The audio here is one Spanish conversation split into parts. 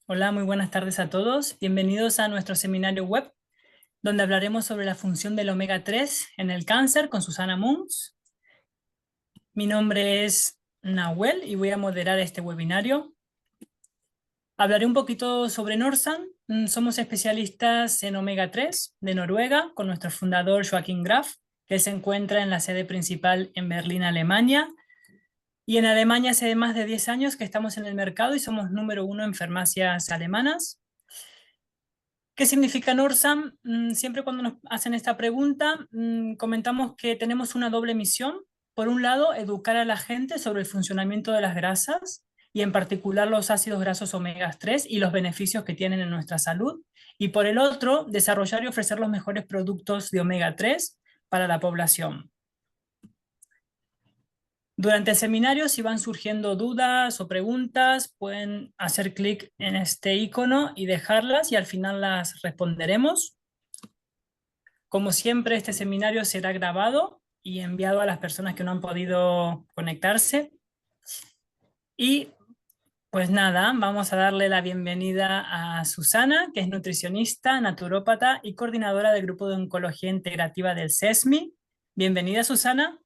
Hola, muy buenas tardes a todos. Bienvenidos a nuestro seminario web, donde hablaremos sobre la función del omega 3 en el cáncer con Susana Munz. Mi nombre es Nahuel y voy a moderar este webinario. Hablaré un poquito sobre Norsan. Somos especialistas en omega 3 de Noruega, con nuestro fundador Joachim Graf, que se encuentra en la sede principal en Berlín, Alemania. Y en Alemania hace más de 10 años que estamos en el mercado y somos número uno en farmacias alemanas. ¿Qué significa NORSAM? Siempre cuando nos hacen esta pregunta, comentamos que tenemos una doble misión. Por un lado, educar a la gente sobre el funcionamiento de las grasas y en particular los ácidos grasos omega 3 y los beneficios que tienen en nuestra salud. Y por el otro, desarrollar y ofrecer los mejores productos de omega 3 para la población. Durante el seminario, si van surgiendo dudas o preguntas, pueden hacer clic en este icono y dejarlas y al final las responderemos. Como siempre, este seminario será grabado y enviado a las personas que no han podido conectarse. Y pues nada, vamos a darle la bienvenida a Susana, que es nutricionista, naturópata y coordinadora del Grupo de Oncología Integrativa del SESMI. Bienvenida, Susana.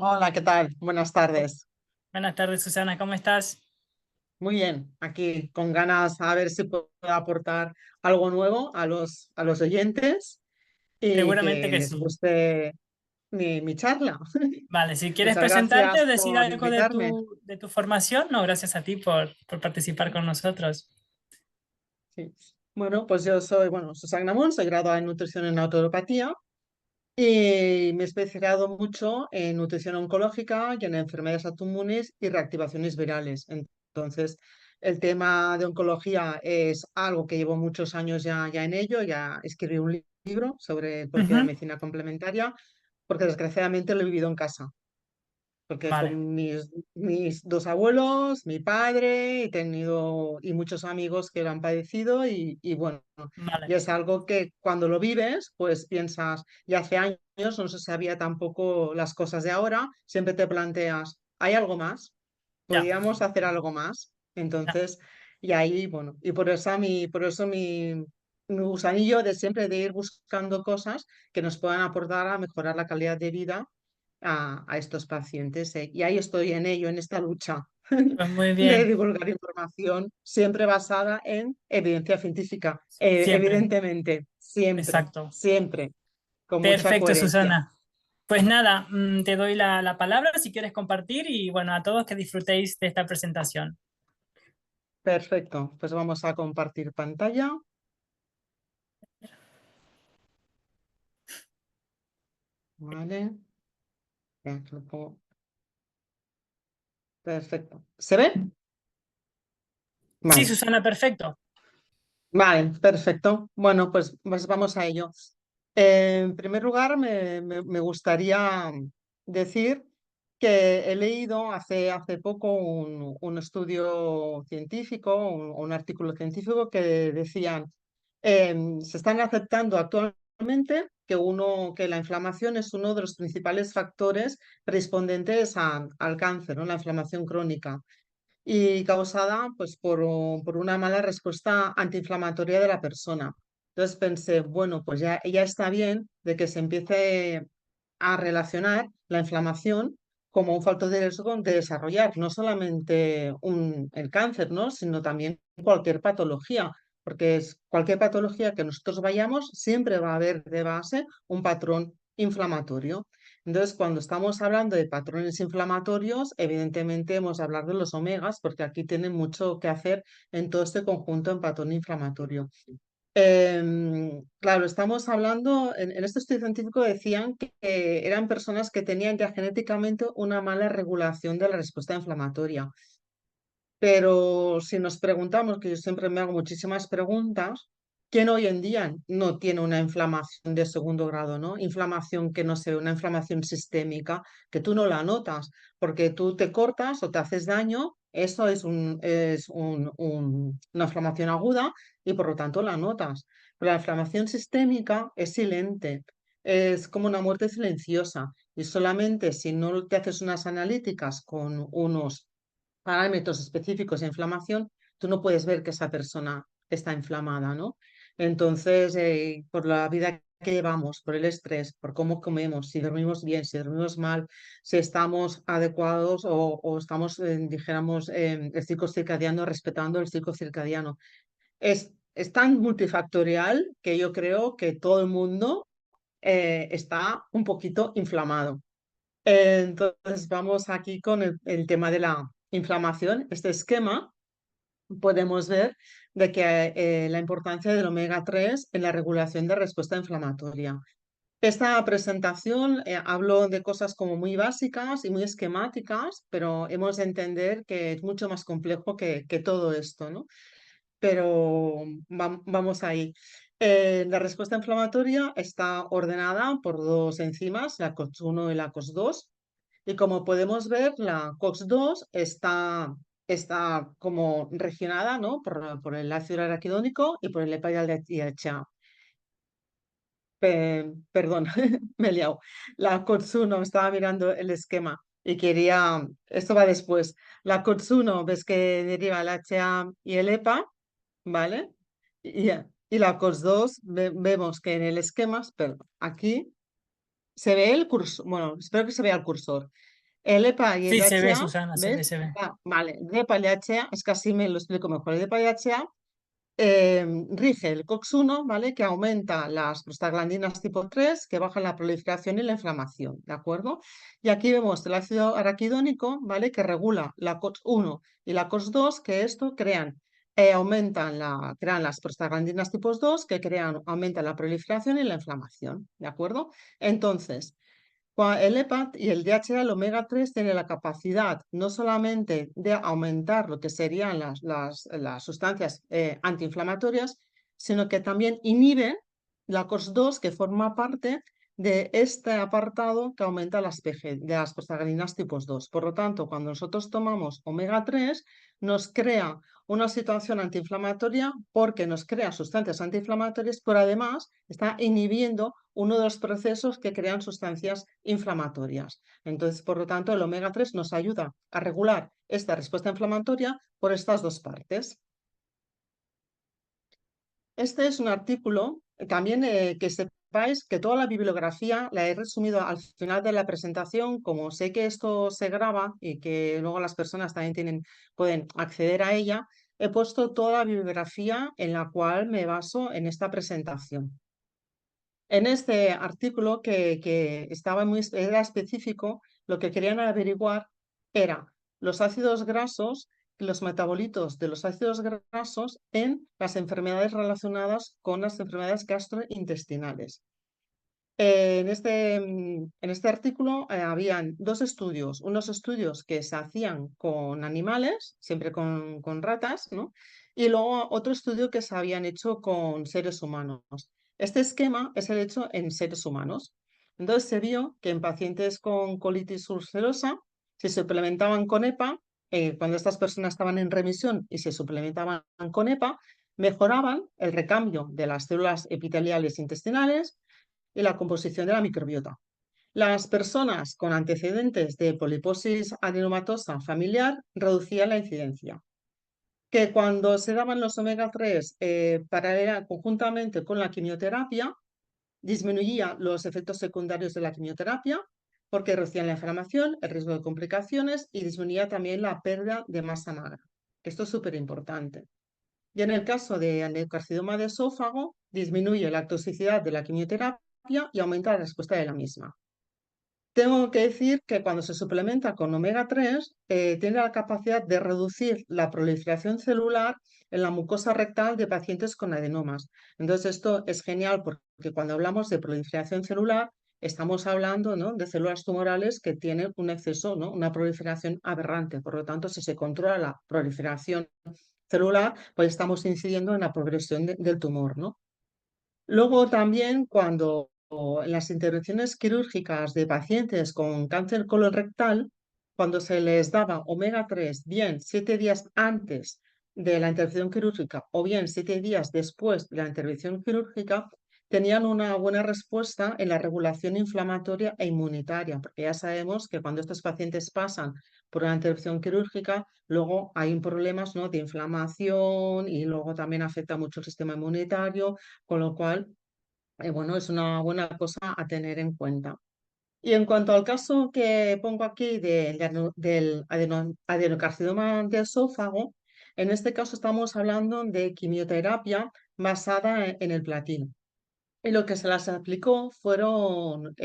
Hola, ¿qué tal? Buenas tardes. Buenas tardes, Susana, ¿cómo estás? Muy bien, aquí con ganas a ver si puedo aportar algo nuevo a los oyentes y Seguramente que que les sí. guste mi charla. Vale, si quieres Muchas presentarte o gracias decir por algo de invitarme. tu formación, no, gracias a ti por participar con nosotros. Sí. Bueno, pues yo soy, Susana Mons, soy graduada en nutrición en naturopatía y me he especializado mucho en nutrición oncológica y en enfermedades autoinmunes y reactivaciones virales. Entonces, el tema de oncología es algo que llevo muchos años ya en ello. Ya escribí un libro sobre por qué la Ujú. medicina complementaria, porque desgraciadamente lo he vivido en casa porque Vale, con mis dos abuelos, mi padre, he tenido y muchos amigos que lo han padecido y bueno, y vale, es algo que cuando lo vives, pues piensas, y hace años no se sabía tampoco las cosas de ahora, siempre te planteas, ¿hay algo más? ya, ¿Podríamos hacer algo más? ya. Entonces, y ahí, bueno, y por eso mi gusanillo de siempre de ir buscando cosas que nos puedan aportar a mejorar la calidad de vida a estos pacientes. Y ahí estoy en ello, en esta lucha Pues muy de bien, divulgar información siempre basada en evidencia científica. siempre, Evidentemente, siempre, exacto. siempre, con mucha Perfecto, coherencia. Susana. Pues nada, te doy la palabra si quieres compartir y bueno, a todos que disfrutéis de esta presentación. Perfecto, pues vamos a compartir pantalla. Vale, ya, lo pongo. Perfecto. ¿Se ve? Sí, Vale, Susana, perfecto. vale, perfecto. Bueno, pues vamos a ello. En primer lugar, me gustaría decir que he leído hace poco un estudio científico, un artículo científico que decían, se están aceptando actualmente que la inflamación es uno de los principales factores respondentes al cáncer, ¿no? La inflamación crónica y causada pues, por una mala respuesta antiinflamatoria de la persona. Entonces pensé, bueno, pues ya está bien de que se empiece a relacionar la inflamación como un factor de riesgo de desarrollar no solamente el cáncer, ¿no? Sino también cualquier patología, porque cualquier patología que nosotros vayamos siempre va a haber de base un patrón inflamatorio. Entonces, cuando estamos hablando de patrones inflamatorios, evidentemente hemos de hablar de los omegas, porque aquí tienen mucho que hacer en todo este conjunto en patrón inflamatorio. Claro, estamos hablando, en este estudio científico decían que eran personas que tenían ya genéticamente una mala regulación de la respuesta inflamatoria. Pero si nos preguntamos, que yo siempre me hago muchísimas preguntas, ¿quién hoy en día no tiene una inflamación de segundo grado, ¿no? Inflamación que no sea una inflamación sistémica, que tú no la notas, porque tú te cortas o te haces daño, eso es una inflamación aguda y por lo tanto la notas. Pero la inflamación sistémica es silente, es como una muerte silenciosa y solamente si no te haces unas analíticas con unos parámetros específicos de inflamación, tú no puedes ver que esa persona está inflamada, ¿no? Entonces, por la vida que llevamos, por el estrés, por cómo comemos, si dormimos bien, si dormimos mal, si estamos adecuados o estamos, dijéramos, el ciclo circadiano, respetando el ciclo circadiano. Es tan multifactorial que yo creo que todo el mundo está un poquito inflamado. Entonces, vamos aquí con el tema de la inflamación. Este esquema podemos ver de que la importancia del omega 3 en la regulación de respuesta inflamatoria. Esta presentación hablo de cosas como muy básicas y muy esquemáticas, pero hemos de entender que es mucho más complejo que todo esto, ¿no? Pero vamos ahí. La respuesta inflamatoria está ordenada por dos enzimas, la COX-1 y la COX-2. Y como podemos ver, la COX-2 está como regionada, ¿no? por el ácido araquidónico y por el EPA y el DHA. Perdón, me he liado. La COX-1, estaba mirando el esquema y quería, esto va después. La COX-1, ves que deriva el HA y el EPA, ¿vale? Y la COX-2, vemos que en el esquema, pero aquí se ve el cursor, bueno, espero que se vea el cursor. El EPA y el Sí, se ve, DHA, Susana, se ve, ¿ves? se ve. Ah, vale, el EPA y el DHA, es que así me lo explico mejor. El EPA y el DHA rige el COX-1, ¿vale? Que aumenta las prostaglandinas tipo 3, que bajan la proliferación y la inflamación, ¿de acuerdo? Y aquí vemos el ácido araquidónico, ¿vale? Que regula la COX-1 y la COX-2, que esto crean las prostaglandinas tipo 2, que aumentan la proliferación y la inflamación, ¿de acuerdo? Entonces, el EPA y el DHA, el omega 3, tiene la capacidad no solamente de aumentar lo que serían las sustancias antiinflamatorias, sino que también inhiben la COX-2, que forma parte de este apartado que aumenta las PG, de las prostaglandinas tipo 2. Por lo tanto, cuando nosotros tomamos omega 3, nos crea una situación antiinflamatoria porque nos crea sustancias antiinflamatorias, pero además está inhibiendo uno de los procesos que crean sustancias inflamatorias. Entonces, por lo tanto, el omega 3 nos ayuda a regular esta respuesta inflamatoria por estas dos partes. Este es un artículo también que sepáis que toda la bibliografía la he resumido al final de la presentación. Como sé que esto se graba y que luego las personas también pueden acceder a ella, he puesto toda la bibliografía en la cual me baso en esta presentación. En este artículo que era específico, lo que querían averiguar era los ácidos grasos, los metabolitos de los ácidos grasos en las enfermedades relacionadas con las enfermedades gastrointestinales. En este artículo habían dos estudios, unos estudios que se hacían con animales, siempre con ratas, ¿no? Y luego otro estudio que se habían hecho con seres humanos. Este esquema es el hecho en seres humanos. Entonces se vio que en pacientes con colitis ulcerosa, si se suplementaban con EPA, cuando estas personas estaban en remisión y se suplementaban con EPA, mejoraban el recambio de las células epiteliales intestinales y la composición de la microbiota. Las personas con antecedentes de poliposis adenomatosa familiar reducían la incidencia. Que cuando se daban los omega 3 conjuntamente con la quimioterapia, disminuía los efectos secundarios de la quimioterapia porque reducían la inflamación, el riesgo de complicaciones y disminuía también la pérdida de masa magra. Esto es súper importante. Y en el caso de adenocarcinoma de esófago, disminuye la toxicidad de la quimioterapia y aumenta la respuesta de la misma. Tengo que decir que cuando se suplementa con omega 3, tiene la capacidad de reducir la proliferación celular en la mucosa rectal de pacientes con adenomas. Entonces, esto es genial porque cuando hablamos de proliferación celular, estamos hablando, ¿no?, de células tumorales que tienen un exceso, ¿no?, una proliferación aberrante. Por lo tanto, si se controla la proliferación celular, pues estamos incidiendo en la progresión del tumor, ¿no? Luego también cuando en las intervenciones quirúrgicas de pacientes con cáncer colorectal, cuando se les daba omega 3, bien 7 días antes de la intervención quirúrgica o bien 7 días después de la intervención quirúrgica, tenían una buena respuesta en la regulación inflamatoria e inmunitaria, porque ya sabemos que cuando estos pacientes pasan por una intervención quirúrgica, luego hay problemas, ¿no?, de inflamación y luego también afecta mucho el sistema inmunitario, con lo cual, bueno, es una buena cosa a tener en cuenta. Y en cuanto al caso que pongo aquí del adenocarcinoma de esófago, en este caso estamos hablando de quimioterapia basada en el platino. Y lo que se las aplicó fueron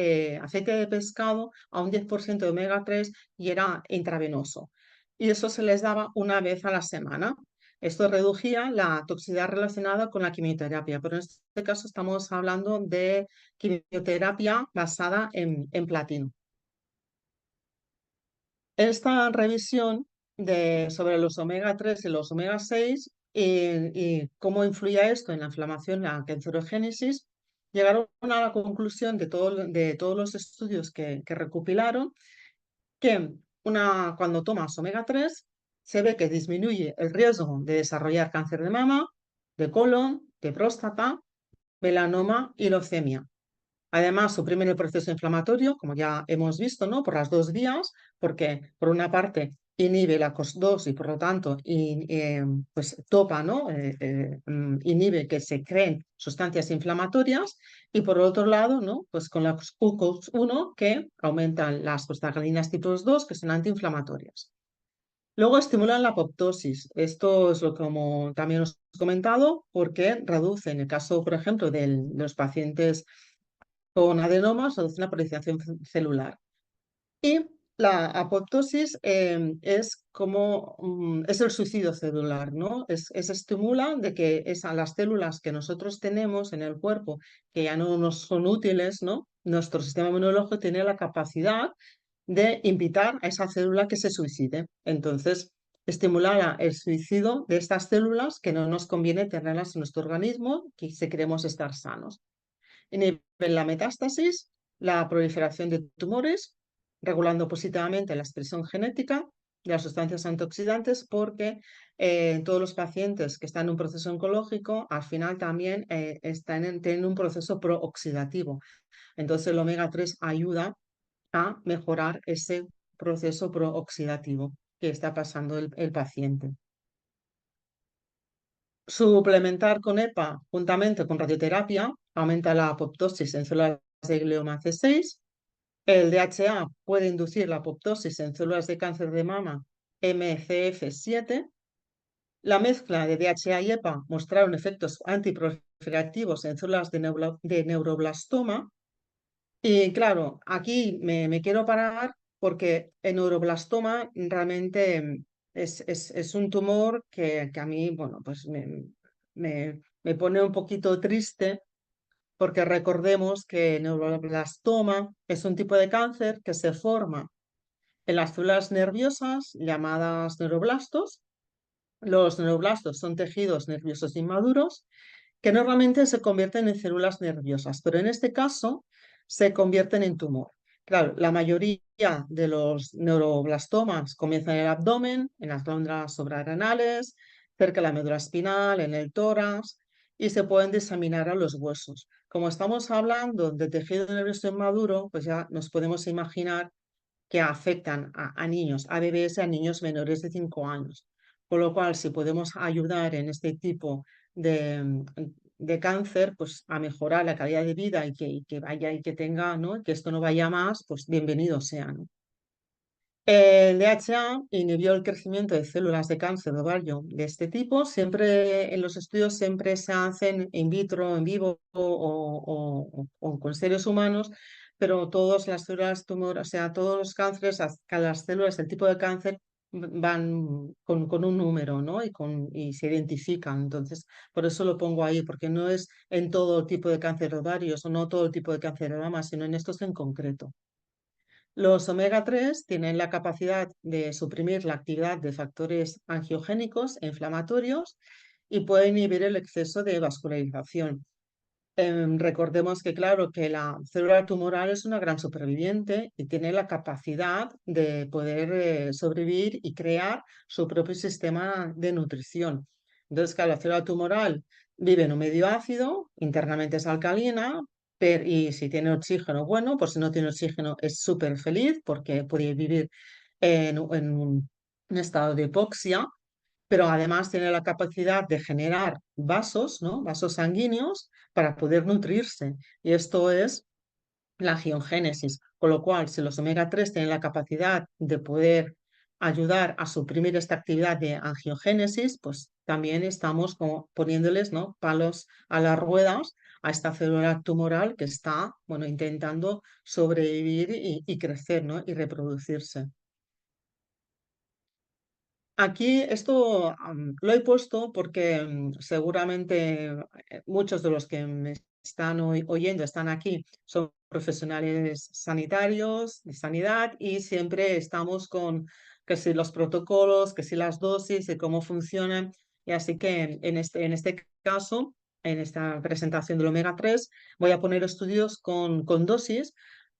aceite de pescado a un 10% de omega 3 y era intravenoso. Y eso se les daba una vez a la semana. Esto reducía la toxicidad relacionada con la quimioterapia, pero en este caso estamos hablando de quimioterapia basada en platino. Esta revisión sobre los omega 3 y los omega 6 y cómo influía esto en la inflamación, la cancerogénesis, llegaron a la conclusión de todos los estudios que recopilaron que cuando tomas omega 3 se ve que disminuye el riesgo de desarrollar cáncer de mama, de colon, de próstata, melanoma y leucemia. Además, suprimen el proceso inflamatorio, como ya hemos visto, ¿no?, por las dos vías, porque por una parte inhibe la COX-2 y por lo tanto pues topa, ¿no?, inhibe que se creen sustancias inflamatorias, y por otro lado, ¿no?, pues con la COX-1 que aumentan las prostaglandinas tipo 2 que son antiinflamatorias. Luego estimulan la apoptosis. Esto es lo como también os he comentado, porque reduce, en el caso, por ejemplo, de los pacientes con adenomas, reduce la proliferación celular. Y la apoptosis es el suicidio celular, ¿no? Es estimula de que las células que nosotros tenemos en el cuerpo, que ya no nos son útiles, ¿no? Nuestro sistema inmunológico tiene la capacidad de invitar a esa célula que se suicide. Entonces, estimular el suicidio de estas células que no nos conviene tenerlas en nuestro organismo, que si queremos estar sanos. Inhiben la metástasis, la proliferación de tumores, regulando positivamente la expresión genética de las sustancias antioxidantes, porque todos los pacientes que están en un proceso oncológico al final también tienen un proceso prooxidativo. Entonces el omega 3 ayuda a mejorar ese proceso prooxidativo que está pasando el paciente. Suplementar con EPA juntamente con radioterapia aumenta la apoptosis en células de glioma C6. El DHA puede inducir la apoptosis en células de cáncer de mama MCF7. La mezcla de DHA y EPA mostraron efectos antiproliferativos en células de neuroblastoma. Y claro, aquí me quiero parar porque el neuroblastoma realmente es un tumor que a mí, bueno, pues me pone un poquito triste, porque recordemos que el neuroblastoma es un tipo de cáncer que se forma en las células nerviosas llamadas neuroblastos. Los neuroblastos son tejidos nerviosos inmaduros que normalmente se convierten en células nerviosas, pero en este caso se convierten en tumor. Claro, la mayoría de los neuroblastomas comienzan en el abdomen, en las glándulas suprarrenales, cerca de la médula espinal, en el tórax, y se pueden diseminar a los huesos. Como estamos hablando de tejido nervioso inmaduro, pues ya nos podemos imaginar que afectan a niños, a bebés y a niños menores de 5 años. Con lo cual, si podemos ayudar en este tipo de cáncer, pues a mejorar la calidad de vida y que vaya y que tenga, ¿no?, que esto no vaya más, pues bienvenido sea, ¿no? El DHA inhibió el crecimiento de células de cáncer de ovario de este tipo. Siempre en los estudios siempre se hacen in vitro, en vivo o con seres humanos, pero todas las células tumor, o sea, todos los cánceres, las células del tipo de cáncer van con un número, ¿no? Y se identifican. Entonces, por eso lo pongo ahí, porque no es en todo tipo de cáncer de ovarios o no todo tipo de cáncer de mama, sino en estos en concreto. Los omega 3 tienen la capacidad de suprimir la actividad de factores angiogénicos e inflamatorios y pueden inhibir el exceso de vascularización. Recordemos que, claro, que la célula tumoral es una gran superviviente y tiene la capacidad de poder sobrevivir y crear su propio sistema de nutrición. Entonces, claro, la célula tumoral vive en un medio ácido, internamente es alcalina, y si tiene oxígeno, bueno, pues si no tiene oxígeno es súper feliz porque puede vivir en un estado de hipoxia, pero además tiene la capacidad de generar vasos, ¿no? Vasos sanguíneos para poder nutrirse. Y esto es la angiogénesis, con lo cual, si los omega 3 tienen la capacidad de poder ayudar a suprimir esta actividad de angiogénesis, pues también estamos como poniéndoles, ¿no?, palos a las ruedas a esta célula tumoral que está, bueno, intentando sobrevivir y crecer, ¿no?, y reproducirse. Aquí esto lo he puesto porque seguramente muchos de los que me están oyendo están aquí, son profesionales sanitarios, de sanidad, y siempre estamos con que si los protocolos, que si las dosis, y cómo funcionan. Y así que en este caso, en esta presentación del omega 3, voy a poner estudios con dosis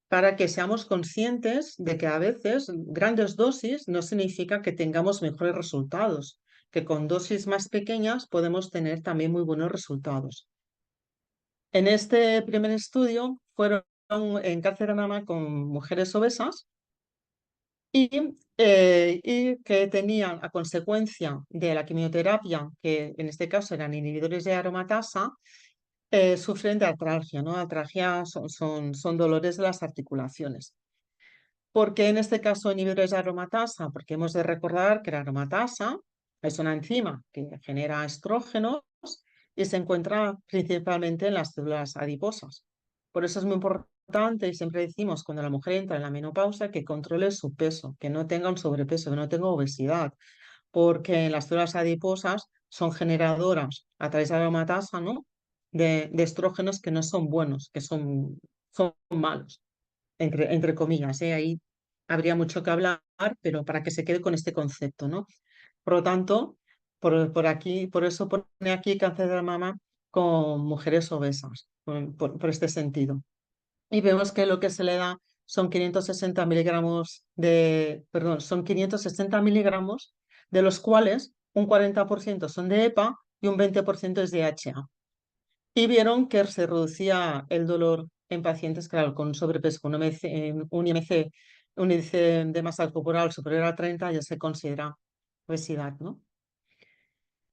para que seamos conscientes de que a veces grandes dosis no significa que tengamos mejores resultados, que con dosis más pequeñas podemos tener también muy buenos resultados. En este primer estudio fueron en cáncer de mama con mujeres obesas y que tenían, a consecuencia de la quimioterapia, que en este caso eran inhibidores de aromatasa, sufren de artralgia, ¿no? Artralgia son dolores de las articulaciones. ¿Por qué en este caso inhibidores de aromatasa? Porque hemos de recordar que la aromatasa es una enzima que genera estrógenos y se encuentra principalmente en las células adiposas. Por eso es muy importante, y siempre decimos cuando la mujer entra en la menopausia, que controle su peso, que no tenga un sobrepeso, que no tenga obesidad, porque las células adiposas son generadoras a través de la aromatasa, ¿no?, de estrógenos que no son buenos, que son malos, entre comillas, ¿eh? Ahí habría mucho que hablar, pero para que se quede con este concepto, ¿no? Por lo tanto, por aquí, por eso pone aquí cáncer de mama con mujeres obesas, por este sentido. Y vemos que lo que se le da son 560 miligramos perdón, son 560 miligramos, de los cuales un 40% son de EPA y un 20% es de HA. Y vieron que se reducía el dolor en pacientes, claro, con sobrepeso, con un índice de masa corporal superior a 30, ya se considera obesidad, ¿no?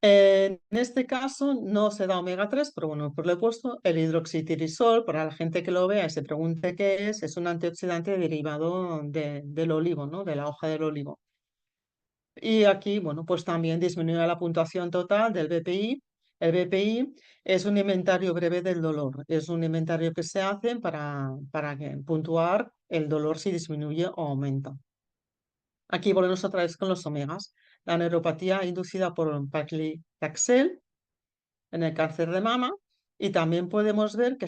En este caso no se da omega 3, pero bueno, pues lo he puesto el hidroxitirisol, para la gente que lo vea y se pregunte qué es un antioxidante derivado del olivo, ¿no?, de la hoja del olivo. Y aquí, bueno, pues también disminuye la puntuación total del BPI. El BPI es un inventario breve del dolor. Es un inventario que se hace para puntuar el dolor si disminuye o aumenta. Aquí volvemos otra vez con los omegas. La neuropatía inducida por paclitaxel en el cáncer de mama. Y también podemos ver que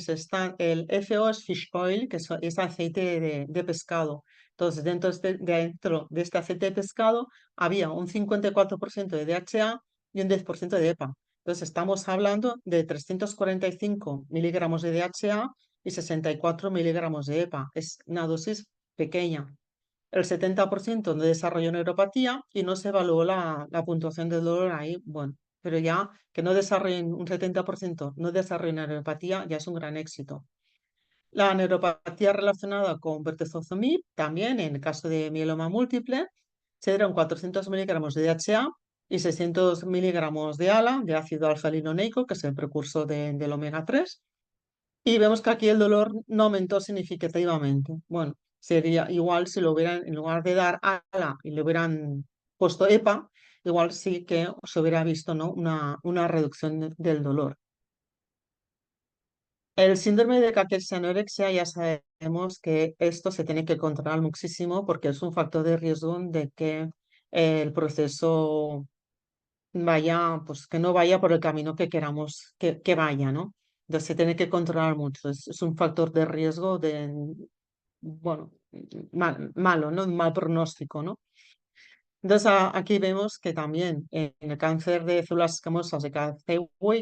el FO es fish oil, que es aceite de pescado. Entonces, dentro de este aceite de pescado había un 54% de DHA y un 10% de EPA. Entonces, estamos hablando de 345 miligramos de DHA y 64 miligramos de EPA. Es una dosis pequeña. El 70% no desarrolló neuropatía y no se evaluó la puntuación del dolor ahí. Bueno, pero ya que no desarrollen un 70%, no desarrollen neuropatía, ya es un gran éxito. La neuropatía relacionada con bortezomib, también en el caso de mieloma múltiple, se dieron 400 miligramos de DHA y 600 miligramos de ALA, de ácido alfa-linoleico, que es el precursor del omega 3. Y vemos que aquí el dolor no aumentó significativamente. Bueno, sería igual si lo hubieran, en lugar de dar ALA y le hubieran puesto EPA, igual sí que se hubiera visto, ¿no?, una reducción del dolor. El síndrome de caquexia-anorexia, ya sabemos que esto se tiene que controlar muchísimo porque es un factor de riesgo de que el proceso vaya, pues que no vaya por el camino que queramos que vaya, ¿no? Entonces se tiene que controlar mucho. Es un factor de riesgo bueno, malo, ¿no? Mal pronóstico, ¿no? Entonces aquí vemos que también en el cáncer de células escamosas de cabeza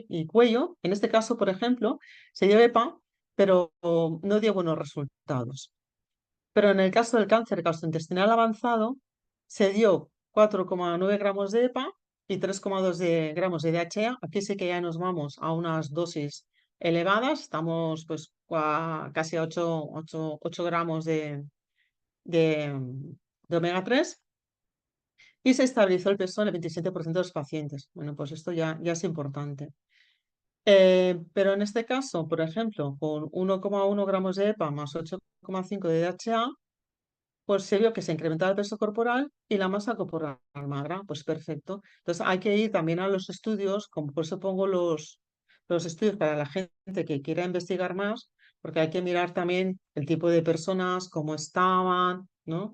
y cuello, en este caso, por ejemplo, se dio EPA, pero no dio buenos resultados. Pero en el caso del cáncer gastrointestinal avanzado, se dio 4,9 gramos de EPA y 3,2 gramos de DHA. Aquí sí que ya nos vamos a unas dosis elevadas, estamos pues casi a 8 gramos de omega 3. y se estabilizó el peso en el 27% de los pacientes. Bueno, pues esto ya es importante. Pero en este caso, por ejemplo, con 1,1 gramos de EPA más 8,5 de DHA, pues se vio que se incrementaba el peso corporal y la masa corporal magra, pues perfecto. Entonces hay que ir también a los estudios, como por eso pongo los estudios para la gente que quiera investigar más, porque hay que mirar también el tipo de personas, cómo estaban, ¿no?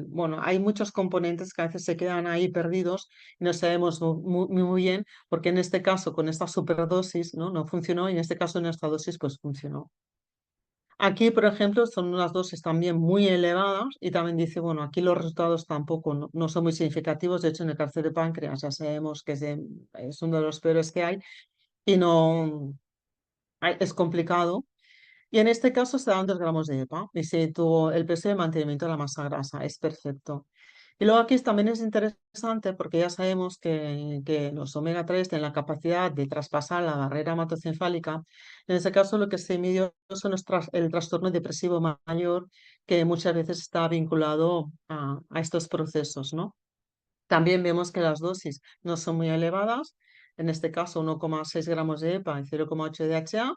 Bueno, hay muchos componentes que a veces se quedan ahí perdidos y no sabemos muy bien, porque en este caso con esta superdosis, ¿no? No funcionó y en este caso en esta dosis pues funcionó. Aquí, por ejemplo, son unas dosis también muy elevadas y también dice, bueno, aquí los resultados tampoco no son muy significativos. De hecho, en el cáncer de páncreas ya sabemos que es uno de los peores que hay y no es complicado. Y en este caso se dan 2 gramos de EPA y se tuvo el peso de mantenimiento de la masa grasa, es perfecto. Y luego aquí también es interesante porque ya sabemos que los omega 3 tienen la capacidad de traspasar la barrera hematocefálica. En este caso lo que se midió son el trastorno depresivo mayor, que muchas veces está vinculado a estos procesos, ¿no? También vemos que las dosis no son muy elevadas, en este caso 1,6 gramos de EPA y 0,8 de DHA,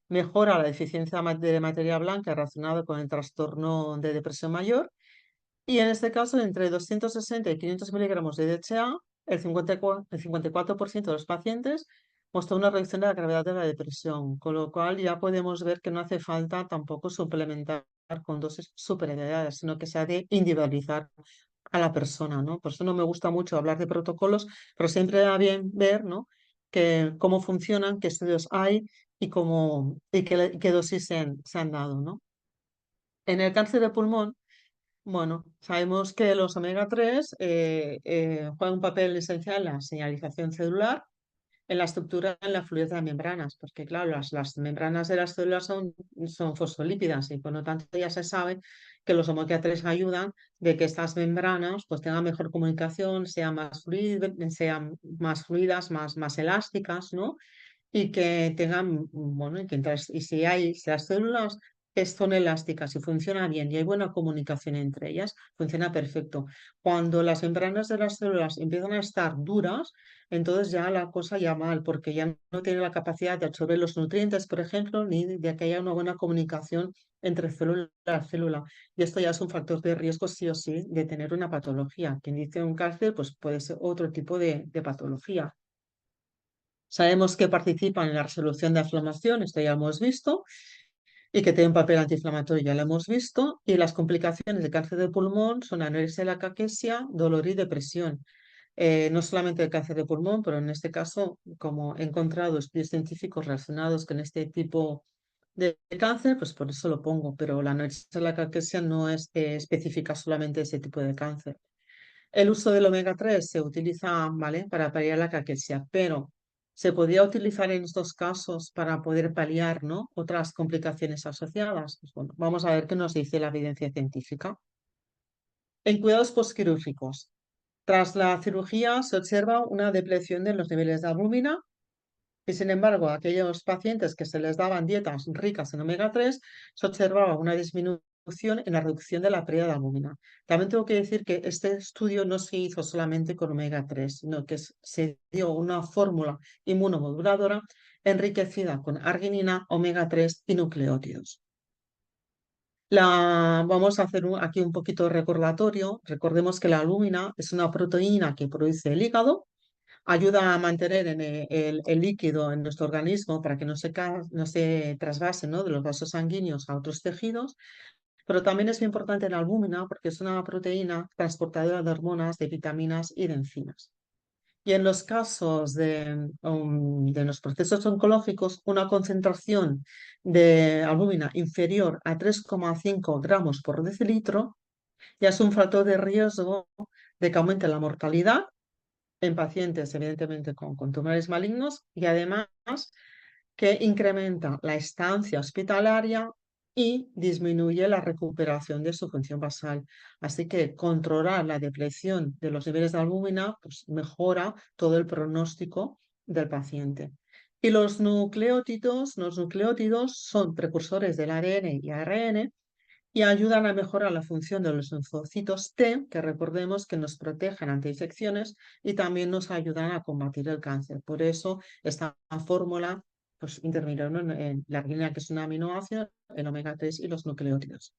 mejora la deficiencia de materia blanca relacionada con el trastorno de depresión mayor y en este caso entre 260 y 500 miligramos de DHA, el 54% de los pacientes mostró una reducción de la gravedad de la depresión, con lo cual ya podemos ver que no hace falta tampoco suplementar con dosis súper elevadas, sino que se ha de individualizar a la persona, ¿no? Por eso no me gusta mucho hablar de protocolos, pero siempre va bien ver, ¿no? Que cómo funcionan, qué estudios hay y qué dosis se han dado, ¿no? En el cáncer de pulmón, bueno, sabemos que los omega 3 juegan un papel esencial en la señalización celular, en la estructura, en la fluidez de las membranas, porque claro, las membranas de las células son fosfolípidas y por lo tanto ya se sabe que los omega 3 ayudan de que estas membranas pues tengan mejor comunicación, sean más fluidas, más elásticas, ¿no? Y que tengan, bueno, y si las células son elásticas y funcionan bien y hay buena comunicación entre ellas, funciona perfecto. Cuando las membranas de las células empiezan a estar duras, entonces ya la cosa ya mal, porque ya no tiene la capacidad de absorber los nutrientes, por ejemplo, ni de que haya una buena comunicación entre célula y célula. Y esto ya es un factor de riesgo, sí o sí, de tener una patología. Quien dice un cáncer, pues puede ser otro tipo de patología. Sabemos que participan en la resolución de inflamación, esto ya lo hemos visto, y que tiene un papel antiinflamatorio, ya lo hemos visto, y las complicaciones de cáncer de pulmón son anorexia, la caquexia, dolor y depresión. No solamente el cáncer de pulmón, pero en este caso, como he encontrado estudios científicos relacionados con este tipo de cáncer, pues por eso lo pongo, pero la anorexia, la caquexia no es específica solamente de ese tipo de cáncer. El uso del omega 3 se utiliza, ¿vale? Para paliar la caquexia, pero se podría utilizar en estos casos para poder paliar, ¿no? Otras complicaciones asociadas. Pues bueno, vamos a ver qué nos dice la evidencia científica. En cuidados postquirúrgicos, tras la cirugía se observa una depresión de los niveles de albúmina y sin embargo, aquellos pacientes que se les daban dietas ricas en omega 3, se observaba una disminución en la reducción de la pérdida de albúmina. También tengo que decir que este estudio no se hizo solamente con omega 3, sino que se dio una fórmula inmunomoduladora enriquecida con arginina, omega 3 y nucleótidos. Vamos a hacer aquí un poquito de recordatorio. Recordemos que la albúmina es una proteína que produce el hígado, ayuda a mantener el líquido en nuestro organismo para que no se trasvase, ¿no? De los vasos sanguíneos a otros tejidos, pero también es muy importante la albúmina porque es una proteína transportadora de hormonas, de vitaminas y de enzimas. Y en los casos de los procesos oncológicos, una concentración de albúmina inferior a 3,5 gramos por decilitro ya es un factor de riesgo de que aumente la mortalidad en pacientes, evidentemente, con tumores malignos y además que incrementa la estancia hospitalaria y disminuye la recuperación de su función basal. Así que controlar la depresión de los niveles de albúmina pues, mejora todo el pronóstico del paciente. Y los nucleótidos son precursores del ADN y ARN y ayudan a mejorar la función de los linfocitos T, que recordemos que nos protegen ante infecciones y también nos ayudan a combatir el cáncer. Por eso esta fórmula pues, intervinieron en la arginina, que es un aminoácido, el omega 3 y los nucleótidos.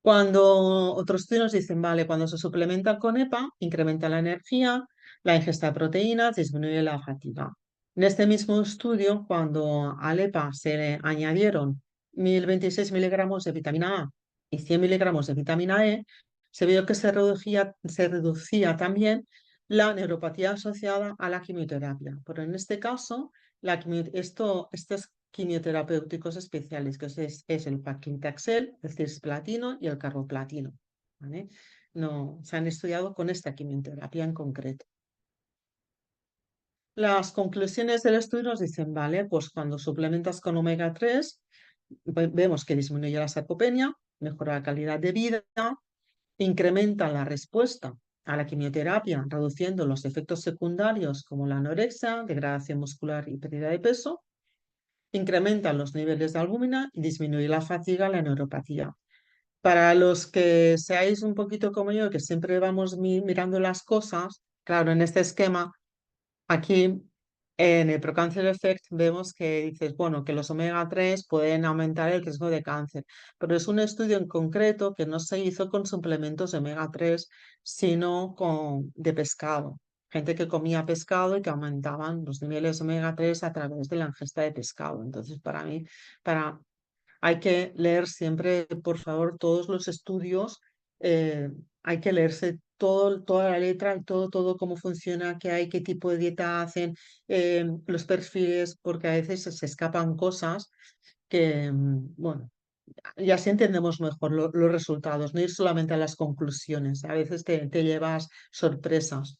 Cuando otros estudios dicen, vale, cuando se suplementa con EPA, incrementa la energía, la ingesta de proteínas, disminuye la fatiga. En este mismo estudio, cuando al EPA se le añadieron 1026 miligramos de vitamina A y 100 miligramos de vitamina E, se vio que se reducía también la neuropatía asociada a la quimioterapia. Pero en este caso, estos quimioterapéuticos especiales, que es el paclitaxel, el cisplatino y el carboplatino, ¿vale? No, se han estudiado con esta quimioterapia en concreto. Las conclusiones del estudio nos dicen, vale, pues cuando suplementas con omega 3, vemos que disminuye la sarcopenia, mejora la calidad de vida, incrementa la respuesta a la quimioterapia, reduciendo los efectos secundarios como la anorexia, degradación muscular y pérdida de peso, incrementan los niveles de albúmina y disminuye la fatiga, la neuropatía. Para los que seáis un poquito como yo, que siempre vamos mirando las cosas, claro, en este esquema, aquí en el Procancer Effect vemos que dices, bueno, que los omega 3 pueden aumentar el riesgo de cáncer, pero es un estudio en concreto que no se hizo con suplementos de omega 3, sino de pescado. Gente que comía pescado y que aumentaban los niveles de omega 3 a través de la ingesta de pescado. Entonces, para mí, hay que leer siempre, por favor, todos los estudios, hay que leerse toda la letra, todo cómo funciona, qué hay, qué tipo de dieta hacen, los perfiles, porque a veces se escapan cosas que, bueno, y así entendemos mejor los resultados, no ir solamente a las conclusiones, a veces te llevas sorpresas.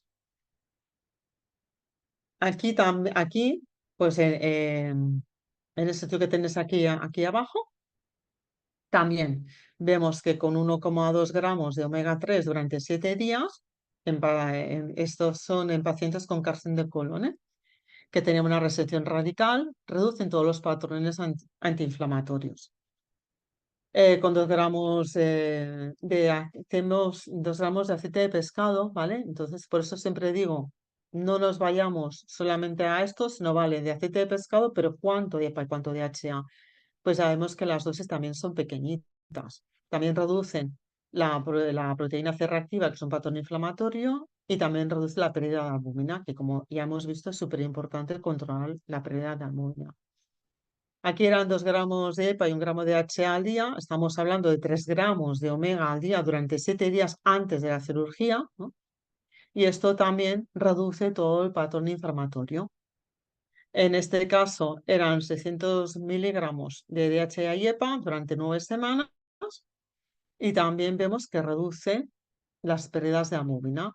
Aquí pues en el estudio que tenéis aquí abajo, también vemos que con 1,2 gramos de omega 3 durante 7 días, estos son en pacientes con cáncer de colon, que tenían una resección radical, reducen todos los patrones antiinflamatorios. Con 2 gramos tenemos 2 gramos de aceite de pescado, ¿vale? Entonces, por eso siempre digo, no nos vayamos solamente a esto, sino vale de aceite de pescado, pero ¿cuánto de EPA y cuánto de HA? Pues sabemos que las dosis también son pequeñitas. También reducen la proteína C reactiva, que es un patrón inflamatorio, y también reduce la pérdida de albúmina, que como ya hemos visto es súper importante controlar la pérdida de albúmina. Aquí eran 2 gramos de EPA y 1 gramo de HA al día. Estamos hablando de 3 gramos de omega al día durante 7 días antes de la cirugía, ¿no? Y esto también reduce todo el patrón inflamatorio. En este caso eran 600 miligramos de DHA y EPA durante 9 semanas y también vemos que reduce las pérdidas de albúmina.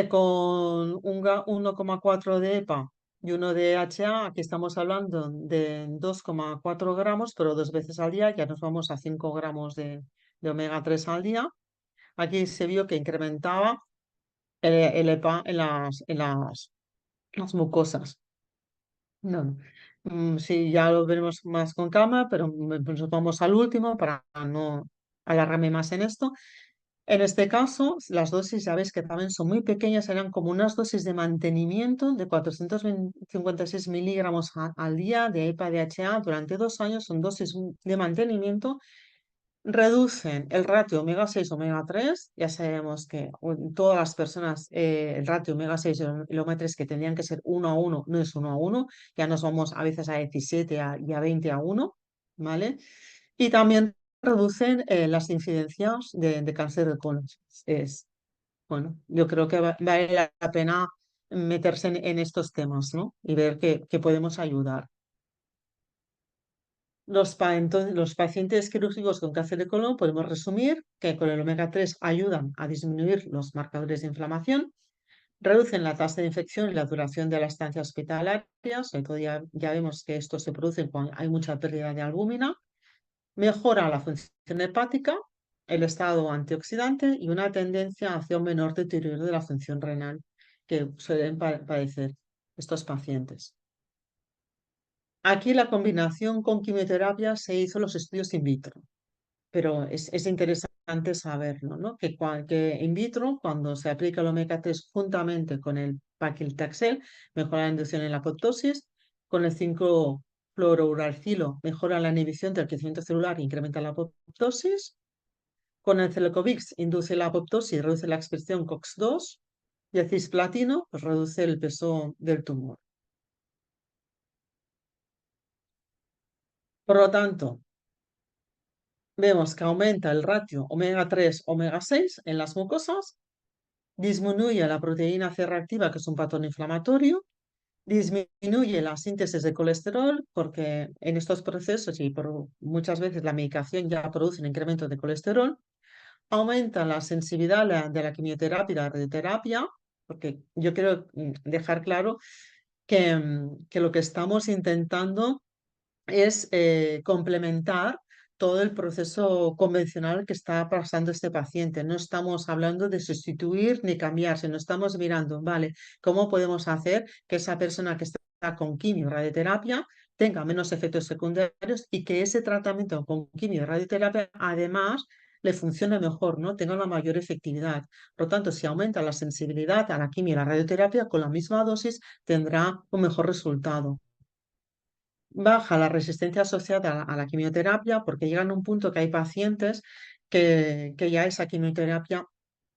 Con 1,4 de EPA y 1 de DHA, aquí estamos hablando de 2,4 gramos, pero 2 veces al día, ya nos vamos a 5 gramos de omega 3 al día. Aquí se vio que incrementaba el EPA las mucosas. No. Sí, ya lo veremos más con calma, pero pues nos vamos al último para no alargarme más en esto. En este caso, las dosis, ya ves que también son muy pequeñas, eran como unas dosis de mantenimiento de 456 miligramos al día de EPA-DHA durante 2 años, son dosis de mantenimiento. Reducen el ratio omega 6 omega 3, ya sabemos que todas las personas el ratio omega 6 y omega 3 que tendrían que ser 1 a 1 no es 1 a 1, ya nos vamos a veces a 17 y a 20 a 1, ¿vale? Y también reducen las incidencias de cáncer de colon. Bueno, yo creo que vale la pena meterse en estos temas, ¿no? Y ver que podemos ayudar. Entonces, los pacientes quirúrgicos con cáncer de colon podemos resumir que con el omega 3 ayudan a disminuir los marcadores de inflamación, reducen la tasa de infección y la duración de la estancia hospitalaria, sobre todo ya vemos que esto se produce cuando hay mucha pérdida de albúmina, mejora la función hepática, el estado antioxidante y una tendencia hacia un menor deterioro de la función renal que suelen padecer estos pacientes. Aquí la combinación con quimioterapia se hizo los estudios in vitro, pero es interesante saberlo, ¿no? Que in vitro, cuando se aplica el omega 3 juntamente con el paclitaxel, mejora la inducción en la apoptosis, con el 5-fluorouracilo mejora la inhibición del crecimiento celular e incrementa la apoptosis, con el Celcovix induce la apoptosis y reduce la expresión COX-2, y el cisplatino pues, reduce el peso del tumor. Por lo tanto, vemos que aumenta el ratio omega 3, omega 6 en las mucosas, disminuye la proteína C reactiva, que es un patrón inflamatorio, disminuye la síntesis de colesterol, porque en estos procesos y por muchas veces la medicación ya produce un incremento de colesterol, aumenta la sensibilidad de la quimioterapia y la radioterapia, porque yo quiero dejar claro que lo que estamos intentando es complementar todo el proceso convencional que está pasando este paciente. No estamos hablando de sustituir ni cambiar, sino estamos mirando, vale, cómo podemos hacer que esa persona que está con quimio y radioterapia tenga menos efectos secundarios y que ese tratamiento con quimio y radioterapia además le funcione mejor, ¿no? Tenga una mayor efectividad. Por lo tanto, si aumenta la sensibilidad a la quimio y la radioterapia, con la misma dosis tendrá un mejor resultado. Baja la resistencia asociada a la quimioterapia porque llegan a un punto que hay pacientes que ya esa quimioterapia